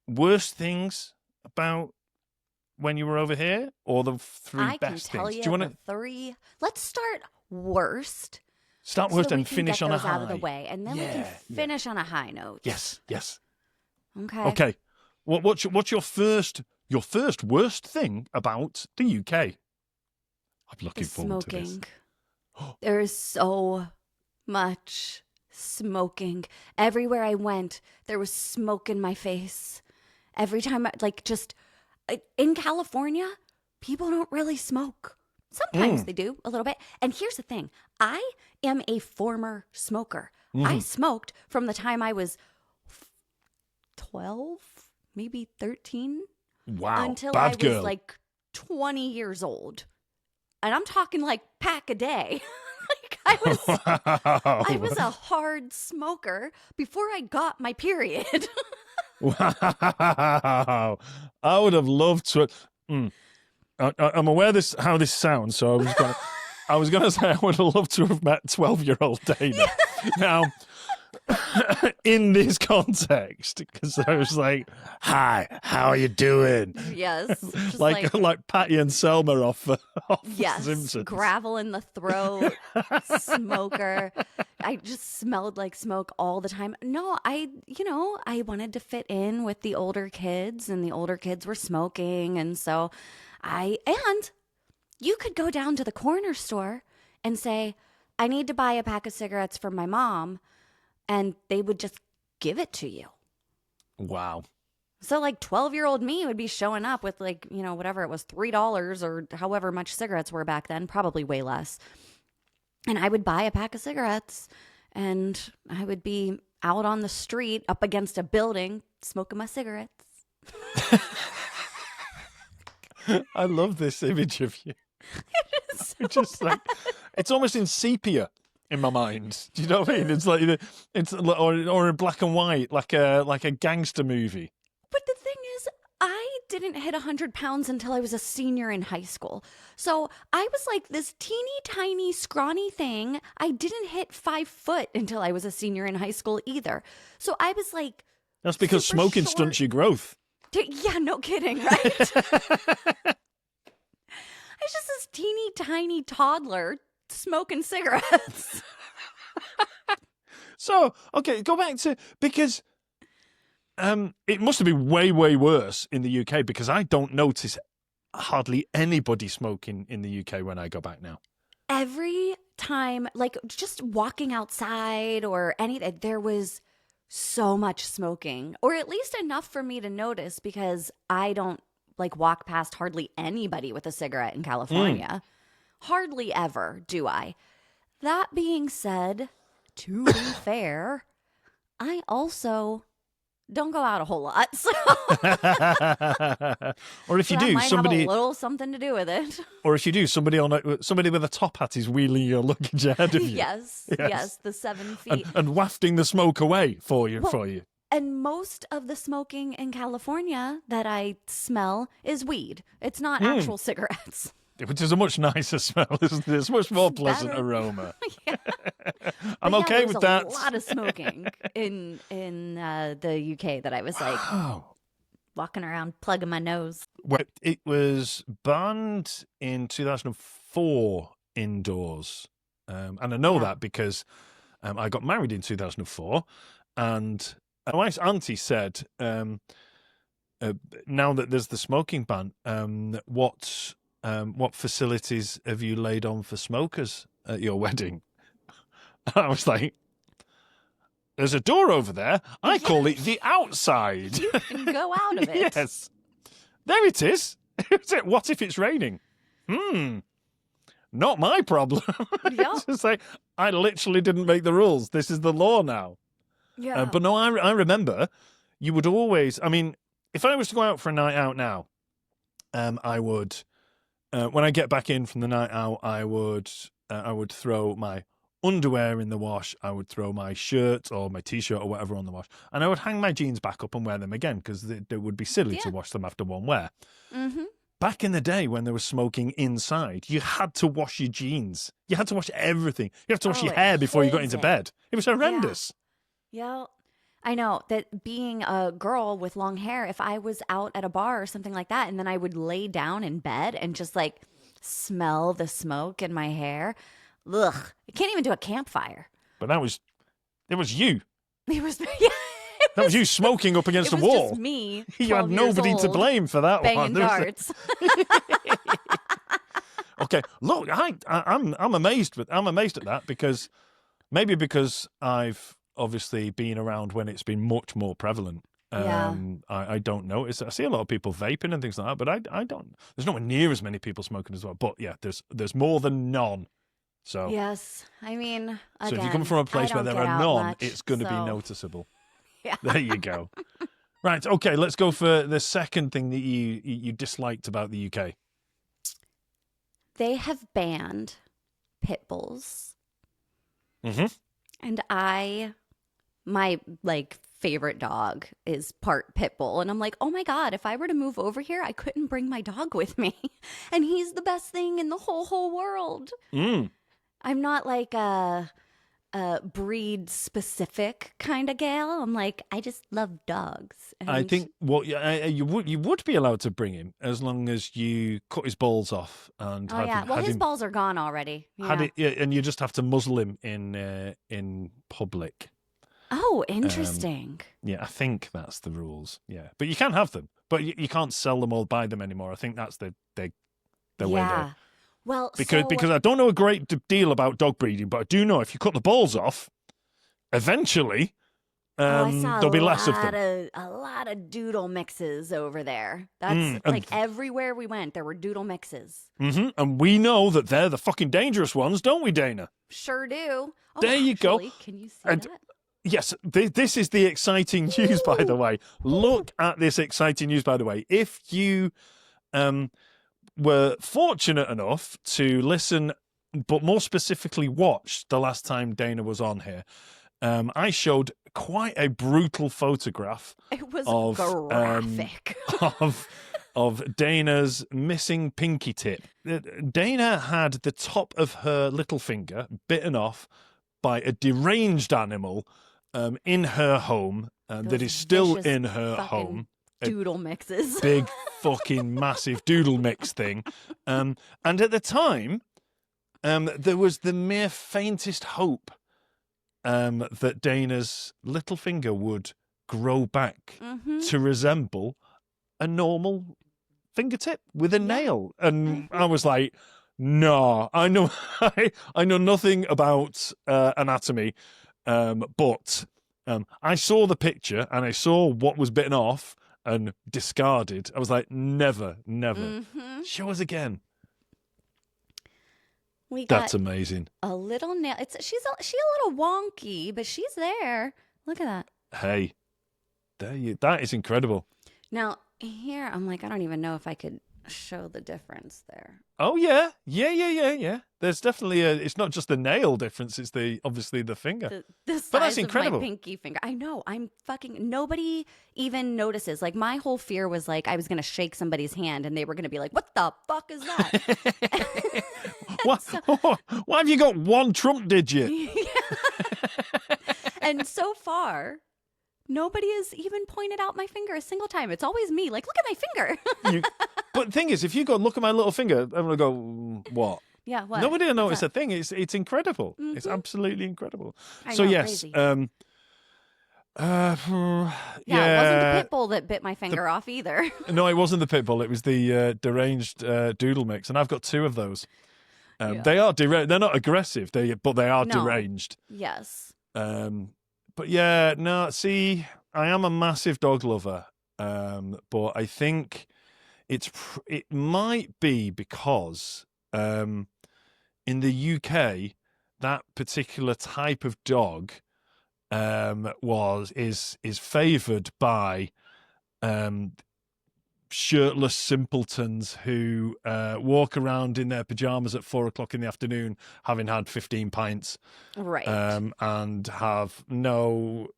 worst things about when you were over here, or the three I can best tell things? you Do you want the three. Let's start worst. start so worst that we and can finish get on a those high? out of the way, and then we can finish on a high note. Yes. Okay. Okay. What's your first worst thing about the UK? I'm looking The forward to this. smoking. There is so much smoking. Everywhere I went, there was smoke in my face. Every time, in California, people don't really smoke. Sometimes they do a little bit. And here's the thing. I am a former smoker. I smoked from the time I was 12, maybe 13. Wow. Until Bad I girl. was like 20 years old. And I'm talking like pack a day. I was a hard smoker before I got my period. Wow. I would have loved to. I'm aware how this sounds, so I was gonna say I would have loved to have met 12-year-old Dayna. Now, in this context, because I was like, "Hi, how are you doing?" Yes. Just like Patty and Selma off yes, Simpsons. gravel in the throat, smoker. I just smelled like smoke all the time. No, I wanted to fit in with the older kids, and the older kids were smoking, and so and you could go down to the corner store and say, "I need to buy a pack of cigarettes for my mom," and they would just give it to you. Wow. So 12-year-old me would be showing up with whatever it was, $3 or however much cigarettes were back then, probably way less. And I would buy a pack of cigarettes, and I would be out on the street up against a building smoking my cigarettes. I love this image of you. It is so Just it's almost in sepia in my mind. Do you know what I mean? It's or in black and white, like a gangster movie. But the thing is, I didn't hit 100 pounds until I was a senior in high school. So I was like this teeny tiny scrawny thing. I didn't hit 5 foot until I was a senior in high school either. So I was like, That's because super smoking short. stunts your growth. Yeah, no kidding, right? I was just this teeny tiny toddler smoking cigarettes. So, okay, go back to, because it must have been way, way worse in the UK, because I don't notice hardly anybody smoking in the UK when I go back now. Every time, just walking outside or anything, there was so much smoking, or at least enough for me to notice, because I don't walk past hardly anybody with a cigarette in California. Hardly ever do I. That being said, to be fair, I also don't go out a whole lot. So Or if you that do, might somebody, have a little something to do with it. or if you do, somebody with a top hat is wheeling your luggage ahead of you. Yes, the 7 feet. and wafting the smoke away for you. And most of the smoking in California that I smell is weed. It's not actual cigarettes. Which is a much nicer smell, isn't it? It's a much more pleasant better. aroma. Yeah. I'm But okay there with was that. A lot of smoking in the UK that I was walking around plugging my nose. Well, it was banned in 2004 indoors. And I know that because I got married in 2004, and my wife's auntie said, now that there's the smoking ban, what facilities have you laid on for smokers at your wedding? I was like, there's a door over there. I call it the outside. You can go out of it. Yes. There it is. What if it's raining? Not my problem. Yeah. It's just like, I literally didn't make the rules. This is the law now. Yeah. But no, I remember you would always, I mean, if I was to go out for a night out now, I would, when I get back in from the night out, I would throw my underwear in the wash. I would throw my shirt or my T-shirt or whatever on the wash. And I would hang my jeans back up and wear them again because it would be silly to wash them after one wear. Mm-hmm. Back in the day when there was smoking inside, you had to wash your jeans. You had to wash everything. You have to wash your hair before you got into bed. It was horrendous. Yeah. I know that being a girl with long hair, if I was out at a bar or something like that, and then I would lay down in bed and just like smell the smoke in my hair. Ugh. I can't even do a campfire. But it was you. It was, yeah. That was you smoking up against It a was wall. just me. You had nobody to blame for that banging one. darts. Okay, look, I'm amazed at that because I've obviously been around when it's been much more prevalent. I don't notice. I see a lot of people vaping and things like that, but I don't. There's nowhere near as many people smoking as well. But yeah, there's more than none. So yes, I mean, again, so if you come from a place where there are none, it's going to be noticeable. Yeah. There you go. Right. Okay. Let's go for the second thing that you disliked about the UK. They have banned pit bulls. Mm-hmm. And my favorite dog is part pit bull. And I'm like, oh my God, if I were to move over here, I couldn't bring my dog with me. And he's the best thing in the whole world. I'm not like a breed specific kind of gal. I'm like, I just love dogs. And I think you would be allowed to bring him as long as you cut his balls off and his balls are gone already. And you just have to muzzle him in public. Oh, interesting. I think that's the rules. Yeah, but you can have them, but you can't sell them or buy them anymore. I think that's the way they're. Well, because I don't know a great deal about dog breeding, but I do know if you cut the balls off, eventually there'll be less of them. A lot of doodle mixes over there. That's everywhere we went, there were doodle mixes. Mm-hmm. And we know that they're the fucking dangerous ones, don't we, Dayna? Sure do. Oh, there you go. Can you see that? Yes, this is the exciting news, by the way. Look at this exciting news, by the way. If you were fortunate enough to listen, but more specifically watch the last time Dayna was on here, I showed quite a brutal photograph. It was graphic. of Dayna's missing pinky tip. Dayna had the top of her little finger bitten off by a deranged animal in her home that is still in her home. Doodle mixes. Big fucking massive doodle mix thing. And at the time, there was the mere faintest hope that Dayna's little finger would grow back to resemble a normal fingertip with a nail. And I was like, no, I know nothing about anatomy, but I saw the picture and I saw what was bitten off and discarded. I was like, never. Show us again. That's amazing. A little nail. She's a little wonky, but she's there. Look at that. Hey, that is incredible. Now here, I'm like, I don't even know if I could show the difference there. Oh yeah. There's definitely it's not just the nail difference, it's obviously the finger. The size but that's incredible. Of my pinky finger. I know. Nobody even notices. Like my whole fear was like I was going to shake somebody's hand and they were going to be like, "What the fuck is that?" Why have you got one Trump digit? And so far, nobody has even pointed out my finger a single time. It's always me. Like, look at my finger. But the thing is, if you go look at my little finger, I'm going to go, what? Yeah, what? Nobody will notice a thing. It's incredible. Mm-hmm. It's absolutely incredible. I so know, yes, crazy. Yeah, it wasn't the pit bull that bit my finger off either. No, it wasn't the pit bull. It was the deranged doodle mix, and I've got two of those. They are deranged. They're not aggressive. But they are deranged. Yes. But yeah, no. See, I am a massive dog lover, but I think it might be because in the UK that particular type of dog is favoured by shirtless simpletons who walk around in their pajamas at 4:00 in the afternoon, having had 15 pints, Right. and have no,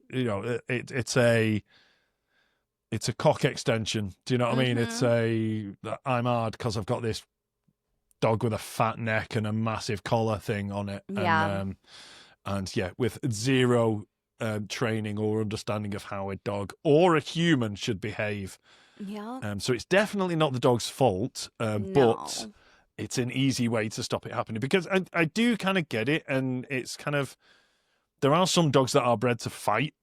it's a cock extension. Do you know what I mean? It's I'm hard because I've got this dog with a fat neck and a massive collar thing on it. Yeah. And yeah, with zero training or understanding of how a dog or a human should behave. Yeah. So it's definitely not the dog's fault, No. but it's an easy way to stop it happening, because I do kind of get it. And it's kind of, there are some dogs that are bred to fight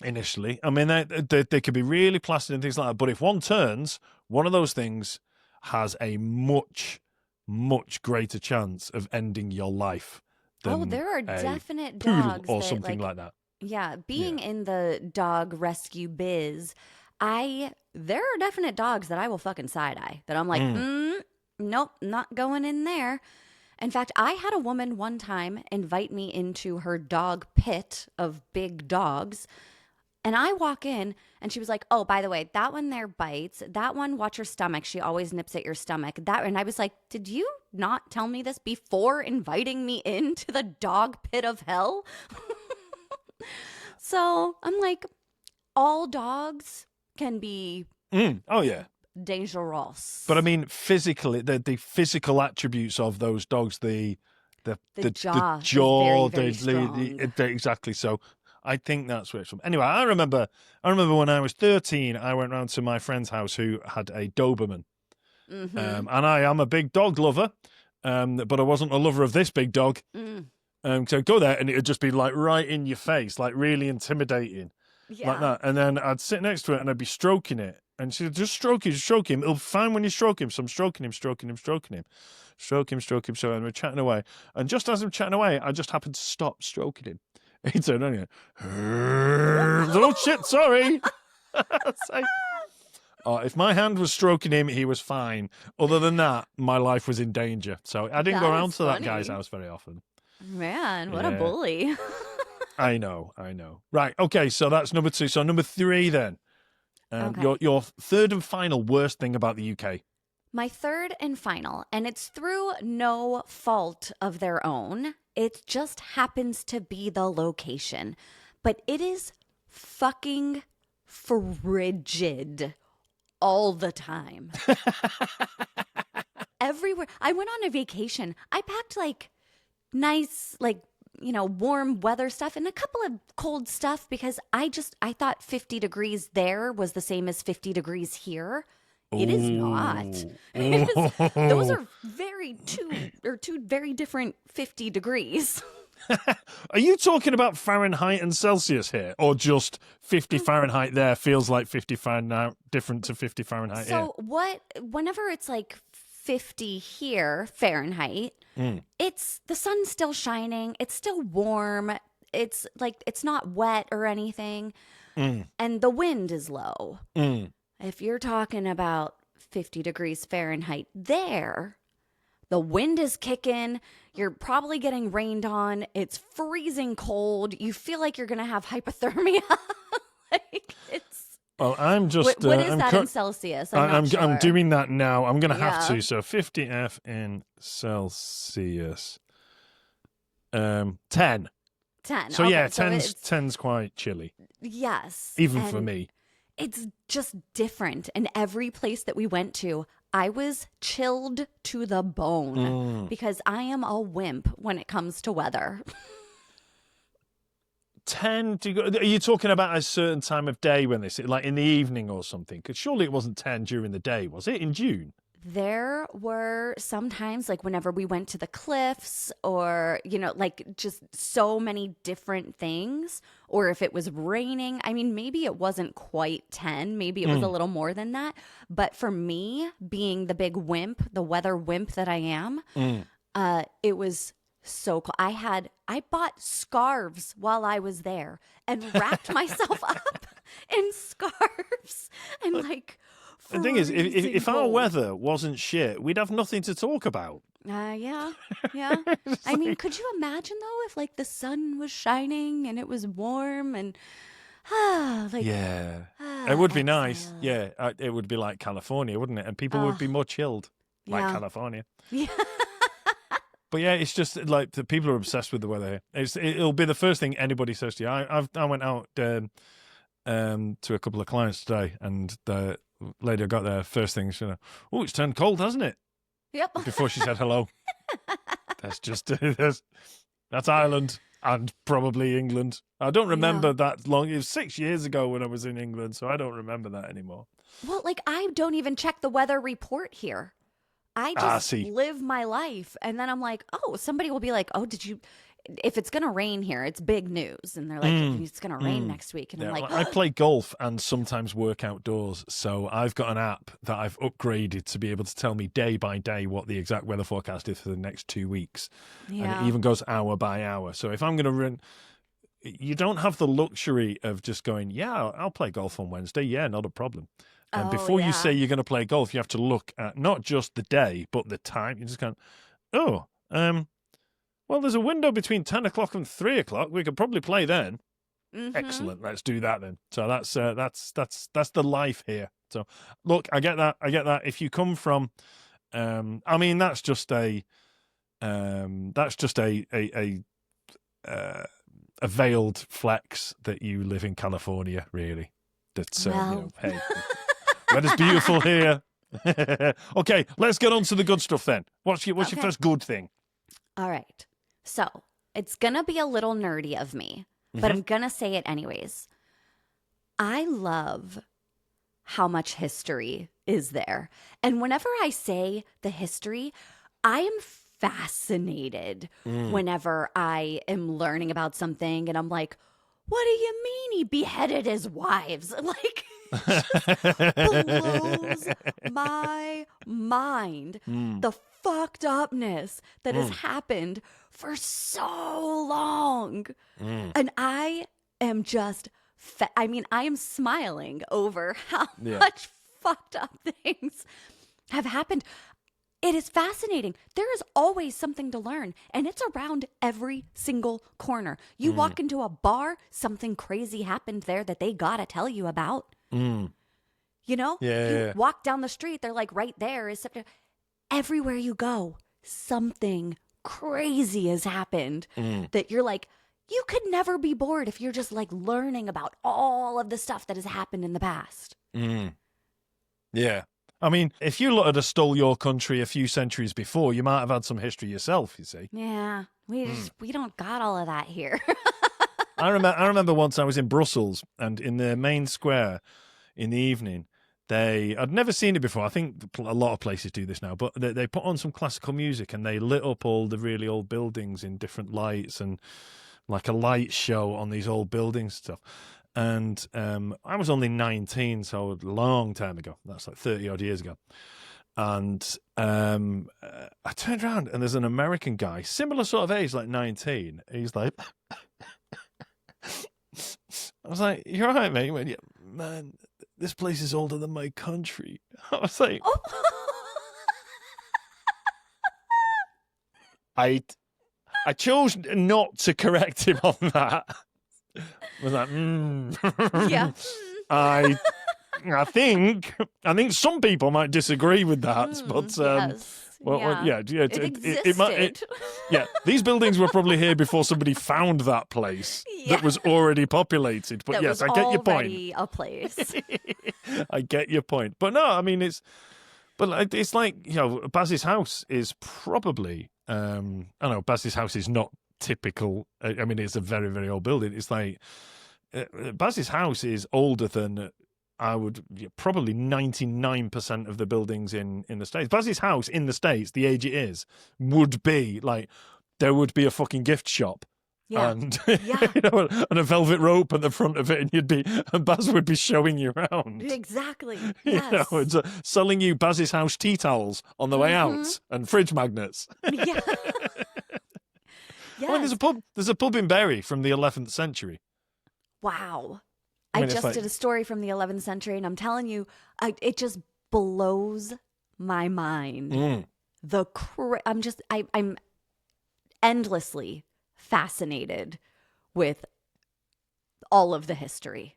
initially. I mean, they could be really placid and things like that. But if one turns, one of those things has a much, much greater chance of ending your life than There are a definite poodle dogs or that, something like that. Yeah, being in the dog rescue biz, there are definite dogs that I will fucking side eye, that I'm like, nope, not going in there. In fact, I had a woman one time invite me into her dog pit of big dogs. And I walk in and she was like, oh, by the way, that one there bites. That one, watch your stomach. She always nips at your stomach. And I was like, did you not tell me this before inviting me into the dog pit of hell? So I'm like, all dogs can be Oh, yeah. dangerous. But I mean, physically, the physical attributes of those dogs, the jaw is jaw, very, very strong. Exactly. So I think that's where it's from. Anyway, I remember when I was 13, I went round to my friend's house who had a Doberman. And I am a big dog lover, but I wasn't a lover of this big dog. So I'd go there and it would just be like right in your face, like really intimidating, like that. And then I'd sit next to it and I'd be stroking it. And she'd just stroke him. It'll be fine when you stroke him. So I'm stroking him. And we're chatting away. And just as I'm chatting away, I just happened to stop stroking him. He turned on you. Oh, shit, sorry. Like, if my hand was stroking him, he was fine. Other than that, my life was in danger. So I didn't go around to that guy's house very often. Man, what a bully. I know. Right, okay, so that's number 2. So number 3 then. Okay. Your third and final worst thing about the UK. My third and final, and it's through no fault of their own. It just happens to be the location. But it is fucking frigid all the time. Everywhere. I went on a vacation. I packed like nice, warm weather stuff and a couple of cold stuff because I thought 50 degrees there was the same as 50 degrees here. It is not. Those are two very different 50 degrees. Are you talking about Fahrenheit and Celsius here, or just 50 Fahrenheit there feels like 50 Fahrenheit different to 50 Fahrenheit here? So whenever it's like 50 here Fahrenheit, it's the sun's still shining, it's still warm, it's like it's not wet or anything, and the wind is low. If you're talking about 50 degrees Fahrenheit there, the wind is kicking, you're probably getting rained on, it's freezing cold, you feel like you're gonna have hypothermia. Well, I'm just. What is that in Celsius? I'm doing that now. I'm going to have Yeah. to. So 50 F in Celsius. 10. 10. So Okay, yeah, so 10's quite chilly, yes. even for and me. It's just different. And every place that we went to, I was chilled to the bone because I am a wimp when it comes to weather. 10 to go. Are you talking about a certain time of day when this, like in the evening or something? Because surely it wasn't 10 during the day, was it? In June? There were sometimes, like whenever we went to the cliffs or, just so many different things. Or if it was raining, I mean, maybe it wasn't quite 10. Maybe it was a little more than that. But for me, being the big wimp, the weather wimp that I am, it was so cool. I bought scarves while I was there and wrapped myself up in scarves and The thing is, if our cold. weather wasn't shit, we'd have nothing to talk about. Yeah. I mean, could you imagine though if like the sun was shining and it was warm and It would be nice. exhale. Yeah, it would be like California, wouldn't it? And people would be more chilled, like Yeah. California. Yeah. But yeah, it's just like the people are obsessed with the weather here. It'll be the first thing anybody says to you. I went out to a couple of clients today, and the lady I got there, first thing she said, "Oh, it's turned cold, hasn't it?" Yep. Before she said hello. That's just that's Ireland and probably England. I don't remember that long. It was 6 years ago when I was in England, so I don't remember that anymore. Well, like I don't even check the weather report here. I just see. live my life. And then I'm like, oh, somebody will be like, oh, if it's going to rain here, it's big news. And they're like, it's going to rain next week. And Yeah, I'm like, well, I play golf and sometimes work outdoors, so I've got an app that I've upgraded to be able to tell me day by day what the exact weather forecast is for the next 2 weeks. And it even goes hour by hour. So if I'm going to run, you don't have the luxury of just going, yeah, I'll play golf on Wednesday. Yeah, not a problem. And before you say you're going to play golf, you have to look at not just the day, but the time. You just go, well, there's a window between 10 o'clock and 3 o'clock. We could probably play then. Excellent. Let's do that then. So that's the life here. So look, I get that. If you come from, I mean, that's just a veiled flex that you live in California, really. That's hey, weather's beautiful here. Okay, let's get on to the good stuff then. What's your first good thing? all right. So it's going to be a little nerdy of me, but I'm going to say it anyways. I love how much history is there. And whenever I say the history, I am fascinated whenever I am learning about something and I'm like, what do you mean he beheaded his wives? Like, it just blows my mind. The fucked upness that has happened for so long. And I am just, I am smiling over how much fucked up things have happened. It is fascinating. There is always something to learn, and it's around every single corner. You walk into a bar, something crazy happened there that they gotta tell you about. You know? You walk down the street, they're like right there is something. Everywhere you go, something crazy has happened that you're like, you could never be bored if you're just like learning about all of the stuff that has happened in the past. Yeah. I mean, if you had stole your country a few centuries before, you might have had some history yourself, you see. Yeah, we don't got all of that here. I remember once I was in Brussels, and in the main square in the evening, I'd never seen it before. I think a lot of places do this now, but they put on some classical music and they lit up all the really old buildings in different lights and like a light show on these old buildings and stuff. And I was only 19, so a long time ago. That's like 30 odd years ago. And I turned around and there's an American guy, similar sort of age, like 19. He's like, I was like, "You're all right, mate." He went, "Yeah, man, this place is older than my country." I was like, I chose not to correct him on that. I was like, Yeah. I think some people might disagree with that, but Yes. it might. These buildings were probably here before somebody found that place that was already populated. But That yes, was I get your point. already a place. I get your point. But no, I mean it's like, you know, Baz's house is probably I know Baz's house is not typical. I mean, it's a very, very old building. It's like Baz's house is older than probably 99% of the buildings in the States. Baz's house in the States, the age it is, would be like there would be a fucking gift shop. Yeah. And you know, and a velvet rope at the front of it, and Baz would be showing you around. Exactly. You Yes. know, it's selling you Baz's house tea towels on the way out and fridge magnets. Yeah. I mean, there's a pub in Bury from the 11th century. Wow. I mean, I just did a story from the 11th century, and I'm telling you, it just blows my mind. I'm endlessly fascinated with all of the history.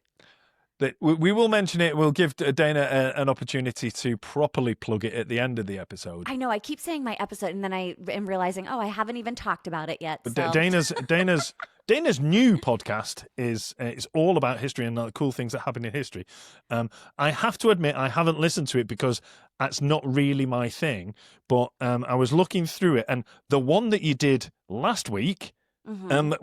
We will mention it. We'll give Dayna an opportunity to properly plug it at the end of the episode. I know. I keep saying my episode, and then I am realizing, I haven't even talked about it yet. But So. Dayna's new podcast is it's all about history and the cool things that happen in history. I have to admit, I haven't listened to it because that's not really my thing. But I was looking through it, and the one that you did last week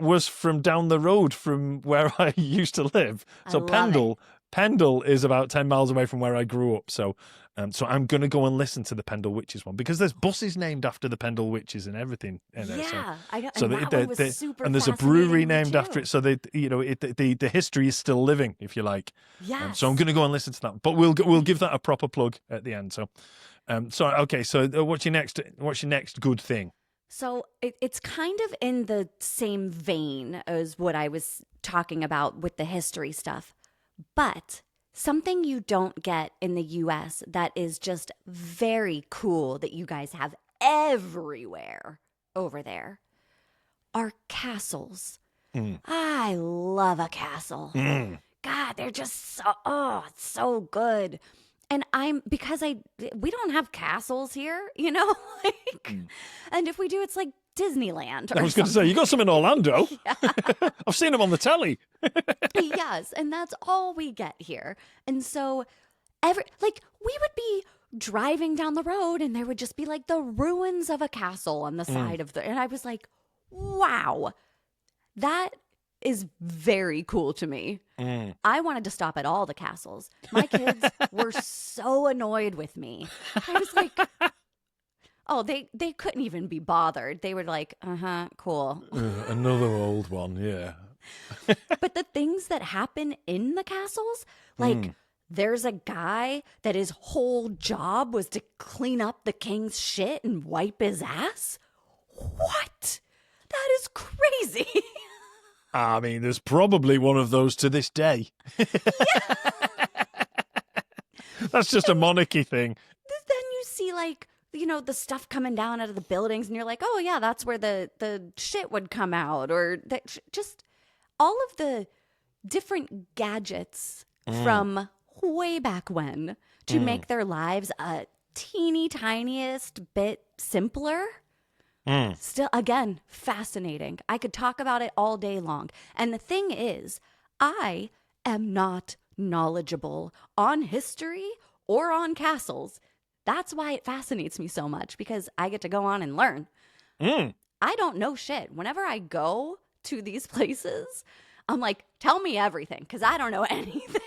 was from down the road from where I used to live. So Pendle is about 10 miles away from where I grew up. So I'm going to go and listen to the Pendle Witches one because there's buses named after the Pendle Witches and everything. In it. Yeah, I know. So and that one was super and there's a brewery fascinating named too. after it. So the history is still living, if you like. Yes. So I'm going to go and listen to that. But we'll give that a proper plug at the end. So, okay. So what's your next good thing? So it's kind of in the same vein as what I was talking about with the history stuff, but something you don't get in the US that is just very cool that you guys have everywhere over there are castles. I love a castle. God, they're just it's so good. And we don't have castles here, and if we do, it's like Disneyland. I was going to say, you got some in Orlando. I've seen them on the telly. Yes, and that's all we get here. And so we would be driving down the road and there would just be like the ruins of a castle on the side and I was like, wow, that is very cool to me. I wanted to stop at all the castles. My kids were so annoyed with me. I was like, they couldn't even be bothered. They were like, cool. Another old one, yeah. But the things that happen in the castles, like there's a guy that his whole job was to clean up the king's shit and wipe his ass. What? That is crazy. I mean, there's probably one of those to this day. That's just a monarchy thing. Then you see the stuff coming down out of the buildings and you're like, oh yeah, that's where the shit would come out, or just all of the different gadgets from way back when to make their lives a teeny tiniest bit simpler. Still, again, fascinating. I could talk about it all day long. And the thing is, I am not knowledgeable on history or on castles. That's why it fascinates me so much, because I get to go on and learn. I don't know shit. Whenever I go to these places, I'm like, tell me everything, because I don't know anything.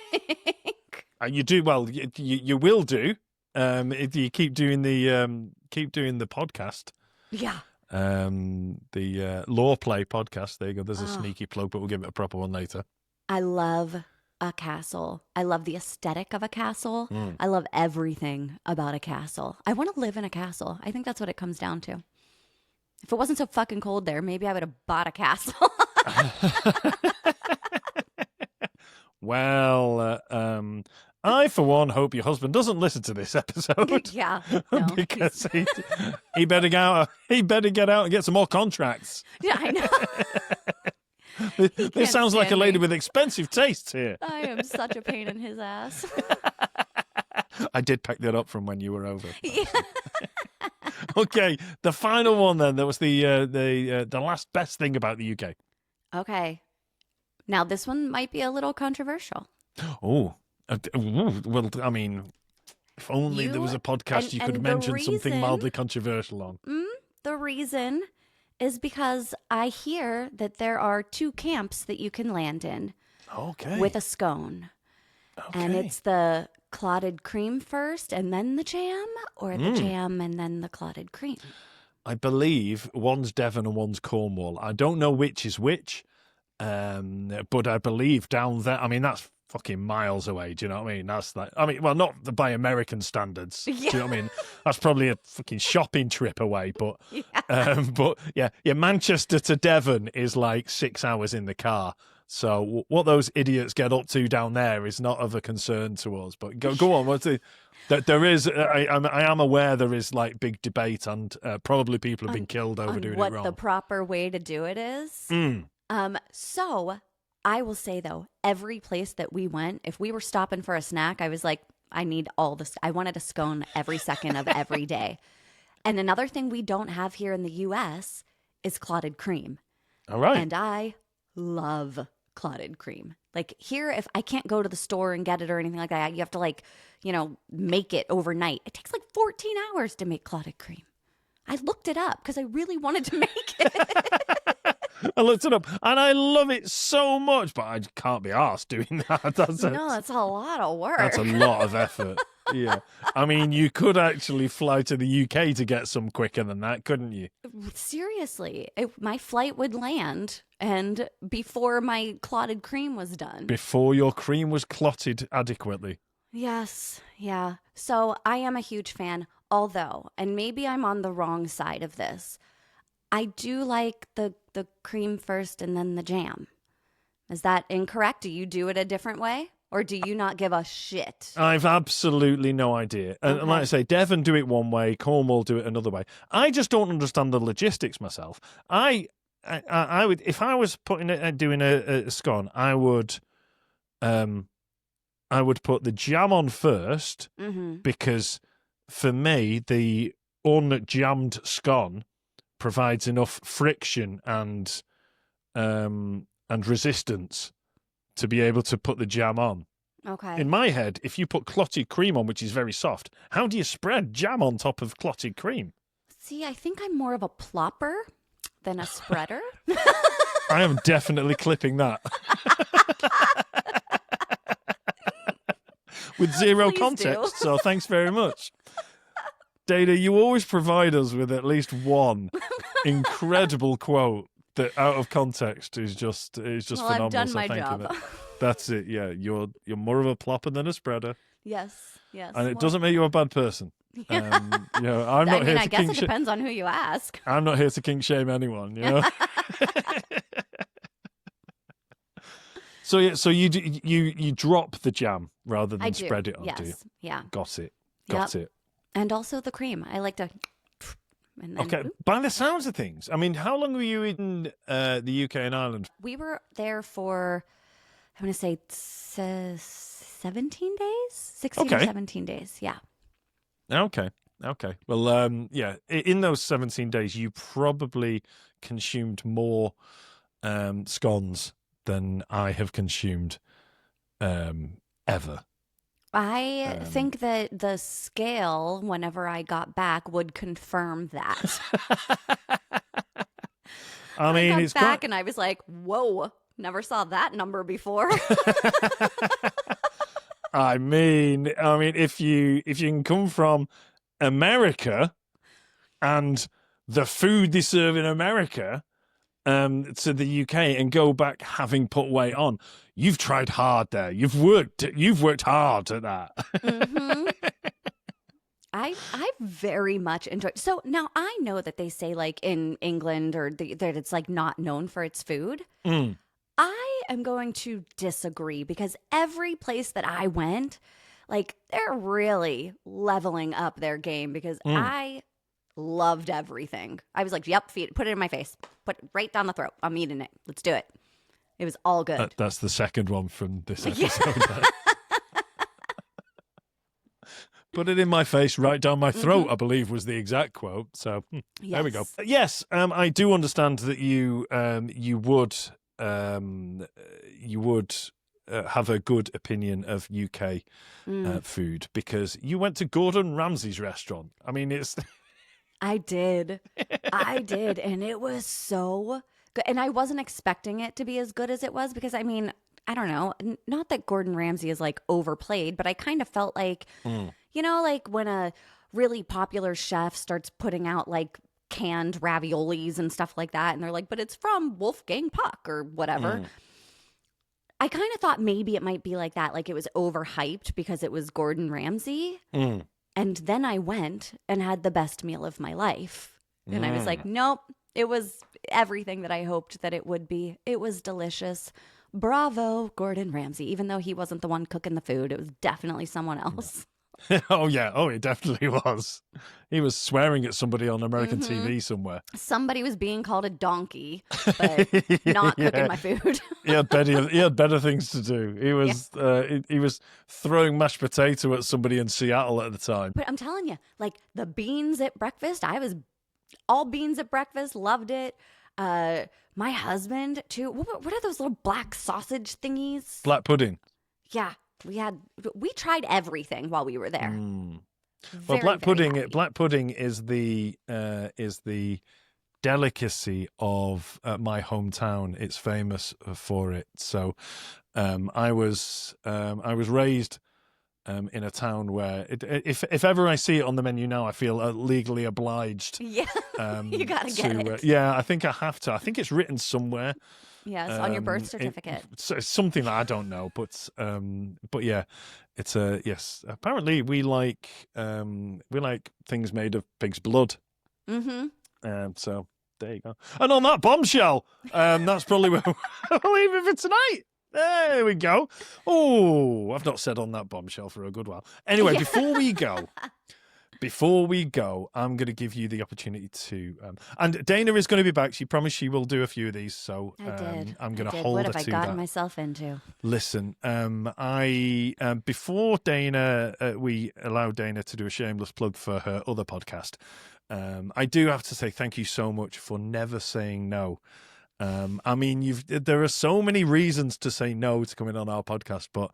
You do well. You will do if you keep doing the podcast. Yeah. The Loreplay podcast. There you go. There's a sneaky plug, but we'll give it a proper one later. I love a castle. I love the aesthetic of a castle. I love everything about a castle. I want to live in a castle. I think that's what it comes down to. If it wasn't so fucking cold there, maybe I would have bought a castle. Well, I, for one, hope your husband doesn't listen to this episode. Yeah, no, because he better get out. He better get out and get some more contracts. Yeah, I know. This sounds like a stand lady me. with expensive tastes here. I am such a pain in his ass. I did pick that up from when you were over. Yeah. Okay, the final one then. That was the last best thing about the UK. Okay. Now this one might be a little controversial. Oh, well, I mean, if only there was a podcast you could and mention something reason- mildly controversial on. The reason is because I hear that there are 2 camps that you can land in Okay. with a scone. Okay. And it's the clotted cream first and then the jam, or the jam and then the clotted cream. I believe one's Devon and one's Cornwall. I don't know which is which, but I believe down there. I mean, that's fucking miles away. Do you know what I mean? That's like, well, not by American standards. Do you know what I mean? That's probably a fucking shopping trip away. But, yeah. Manchester to Devon is like 6 hours in the car. So what those idiots get up to down there is not of a concern to us. But go on. What's the? There is. I am aware there is like big debate, and probably people have been killed over doing it wrong. What the proper way to do it is. So I will say though, every place that we went, if we were stopping for a snack, I was like, I need all this. I wanted a scone every second of every day. And another thing we don't have here in the U.S. is clotted cream. All right. And I love clotted cream. Like here, if I can't go to the store and get it or anything like that, you have to make it overnight. It takes like 14 hours to make clotted cream. I looked it up because I really wanted to make it. I looked it up and I love it so much, but I can't be arsed doing that. That's a lot of work. That's a lot of effort. Yeah. I mean, you could actually fly to the UK to get some quicker than that, couldn't you? Seriously, my flight would land and before my clotted cream was done. Before your cream was clotted adequately. Yes. Yeah. So I am a huge fan, although, and maybe I'm on the wrong side of this, I do like the cream first and then the jam. Is that incorrect? Do you do it a different way? Or do you not give a shit? I've absolutely no idea. And like I say, Devon do it one way, Cornwall do it another way. I just don't understand the logistics myself. I would, if I was doing a scone, I would put the jam on first because for me the unjammed scone provides enough friction and resistance to be able to put the jam on. Okay. In my head, if you put clotted cream on, which is very soft, how do you spread jam on top of clotted cream? See, I think I'm more of a plopper than a spreader. I am definitely clipping that. With zero Please context, do. so thanks very much. Dayna, you always provide us with at least one incredible quote that out of context is just phenomenal. I've done so my thank job. You. That's it. Yeah, you're more of a plopper than a spreader, Yes. and it doesn't make you a bad person. I'm not here to I guess kink it depends on who you ask. I'm not here to kink shame anyone. You know. So you drop the jam rather than spread it on, do you? Yeah. Got it. And also the cream. I like to. And then, Okay, by the sounds of things, I mean, how long were you in the UK and Ireland? We were there for, I'm going to say 17 days? 16 or 17 days, yeah. Okay. Well, in those 17 days, you probably consumed more scones than I have consumed ever. I think that the scale, whenever I got back, would confirm that. I got back and I was like, whoa, never saw that number before. I mean, if you can come from America and the food they serve in America to the UK and go back having put weight on, you've tried hard there. You've worked hard at that. Mm-hmm. I very much enjoyed. So now I know that they say like in England that it's like not known for its food. I am going to disagree because every place that I went, like they're really leveling up their game because I loved everything. I was like, yep, put it in my face. Put it right down the throat. I'm eating it. Let's do it. It was all good. That's the second one from this episode. Put it in my face, right down my throat, I believe was the exact quote. So there we go. Yes, I do understand that you would have a good opinion of UK food because you went to Gordon Ramsay's restaurant. I mean, it's... I did. And it was so good. And I wasn't expecting it to be as good as it was because, I mean, I don't know. Not that Gordon Ramsay is like overplayed, but I kind of felt like, you know, like when a really popular chef starts putting out like canned raviolis and stuff like that. And they're like, but it's from Wolfgang Puck or whatever. I kind of thought maybe it might be like that. Like it was overhyped because it was Gordon Ramsay. And then I went and had the best meal of my life. And I was like, nope, it was everything that I hoped that it would be. It was delicious. Bravo, Gordon Ramsay. Even though he wasn't the one cooking the food, it was definitely someone else. Oh, yeah. Oh, it definitely was. He was swearing at somebody on American TV somewhere. Somebody was being called a donkey, but not cooking my food. He had better things to do. He was throwing mashed potato at somebody in Seattle at the time. But I'm telling you, like the beans at breakfast, I was all beans at breakfast, loved it. My husband too. What are those little black sausage thingies? Black pudding. Yeah, we tried everything while we were there. Well, Very, very happy. black pudding is the delicacy of my hometown. It's famous for it. So, I was raised in a town where if ever I see it on the menu now, I feel legally obliged. Yeah, you gotta get it. Yeah, I think I have to. I think it's written somewhere. Yes, on your birth certificate. It's something that I don't know, but yeah, it's yes. Apparently, we like things made of pig's blood. Mm-hmm. So there you go. And on that bombshell, that's probably where we'll leave it for tonight. There we go. Oh, I've not said on that bombshell for a good while. Anyway, before we go, I'm going to give you the opportunity to. And Dayna is going to be back. She promised she will do a few of these, so I'm going to hold her to that. What have I gotten myself into? Listen, I before Dayna, we allowed Dayna to do a shameless plug for her other podcast. I do have to say thank you so much for never saying no. I mean, there are so many reasons to say no to coming on our podcast, but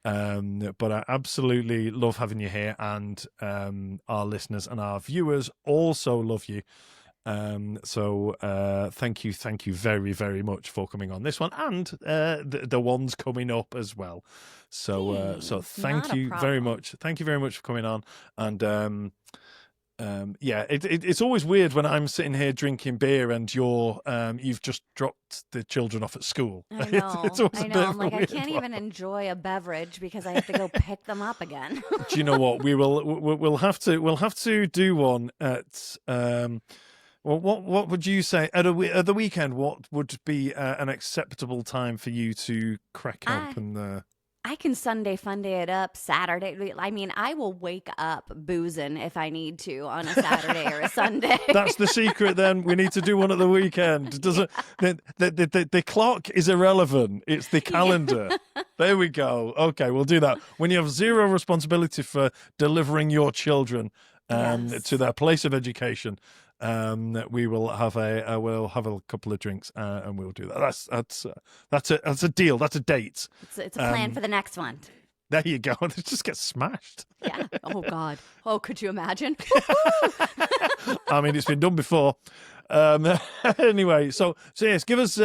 I absolutely love having you here, and our listeners and our viewers also love you. So thank you very, very much for coming on this one, and the ones coming up as well. So thank you very much. Thank you very much for coming on, and yeah, it's always weird when I'm sitting here drinking beer and you've just dropped the children off at school. I know. I know. I'm like, I can't even enjoy a beverage because I have to go pick them up again. Do you know what? We'll have to do one at. Well, what would you say at the weekend? What would be an acceptable time for you to crack open the? I can Sunday Funday it up Saturday. I mean, I will wake up boozing if I need to on a Saturday or a Sunday. That's the secret. Then we need to do one at the weekend. Doesn't the clock is irrelevant? It's the calendar. There we go. Okay, we'll do that when you have zero responsibility for delivering your children to their place of education. We will have we'll have a couple of drinks and we'll do that. That's a deal. That's a date. It's a plan for the next one. There you go. It just gets smashed. Yeah. Oh God. Oh, could you imagine? I mean, it's been done before. Anyway, so yes, give us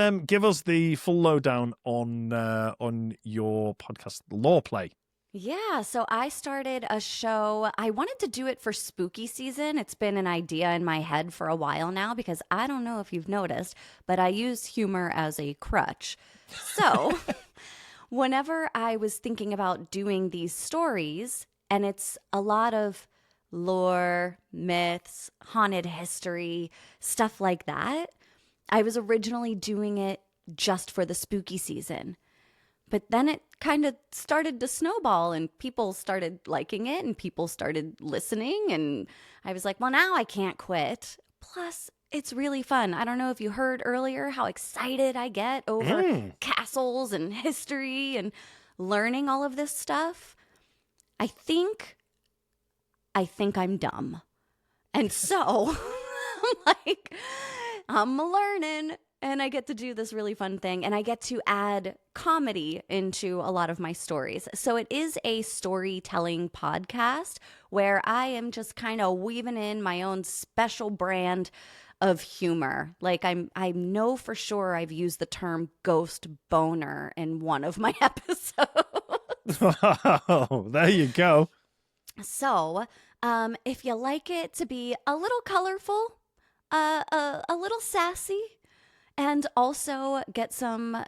the full lowdown on your podcast, Loreplay. Yeah, so I started a show. I wanted to do it for spooky season. It's been an idea in my head for a while now because I don't know if you've noticed, but I use humor as a crutch. So whenever I was thinking about doing these stories, and it's a lot of lore, myths, haunted history, stuff like that, I was originally doing it just for the spooky season. But then it kind of started to snowball and people started liking it and people started listening. And I was like, well, now I can't quit. Plus, it's really fun. I don't know if you heard earlier how excited I get over castles and history and learning all of this stuff. I think I'm dumb. And so I'm learning. And I get to do this really fun thing, and I get to add comedy into a lot of my stories. So it is a storytelling podcast where I am just kind of weaving in my own special brand of humor. Like I know for sure I've used the term ghost boner in one of my episodes. Wow, there you go. So if you like it to be a little colorful, a little sassy, and also get some,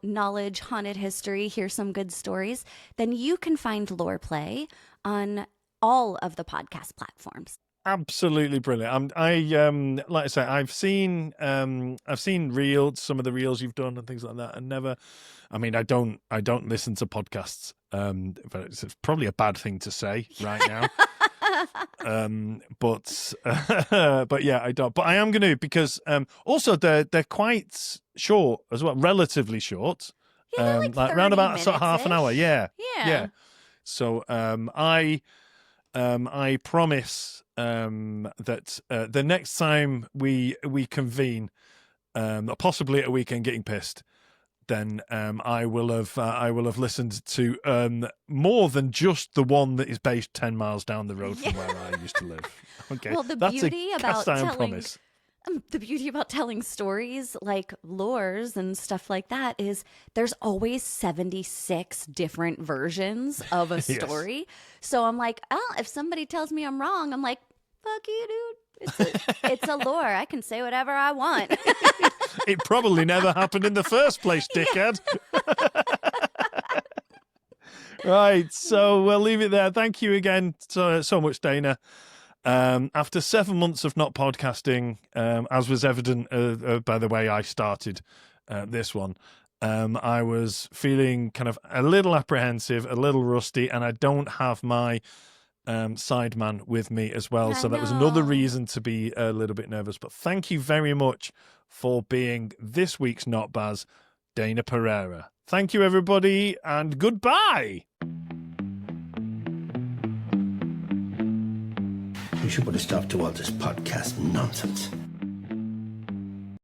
knowledge, haunted history, hear some good stories, then you can find Loreplay on all of the podcast platforms. absolutely brilliant. Like I say, I've seen some of the reels you've done and things like that, and never. I mean, I don't listen to podcasts, but it's probably a bad thing to say right now. But yeah, I don't. But I am going to, because also they're quite short as well, relatively short. Yeah, like round about sort of half an hour. minutes-ish. Yeah. So I promise that the next time we convene, possibly at a weekend getting pissed, then I will have listened to more than just the one that is based 10 miles down the road from where I used to live. Okay, Well, the that's beauty a about cast iron telling promise. the beauty about telling stories like lores and stuff like that is there's always 76 different versions of a Yes. story. So I'm like, oh, if somebody tells me I'm wrong, I'm like, fuck you, dude. It's a lore. I can say whatever I want. It probably never happened in the first place, dickhead. Right, so we'll leave it there. Thank you again so much, Dayna. After 7 months of not podcasting, as was evident by the way I started this one, I was feeling kind of a little apprehensive, a little rusty, and I don't have my sideman with me as well. So that was another reason to be a little bit nervous. But thank you very much for being this week's NotBaz, Dayna Pereira. Thank you, everybody, and goodbye. We should put a stop to all this podcast nonsense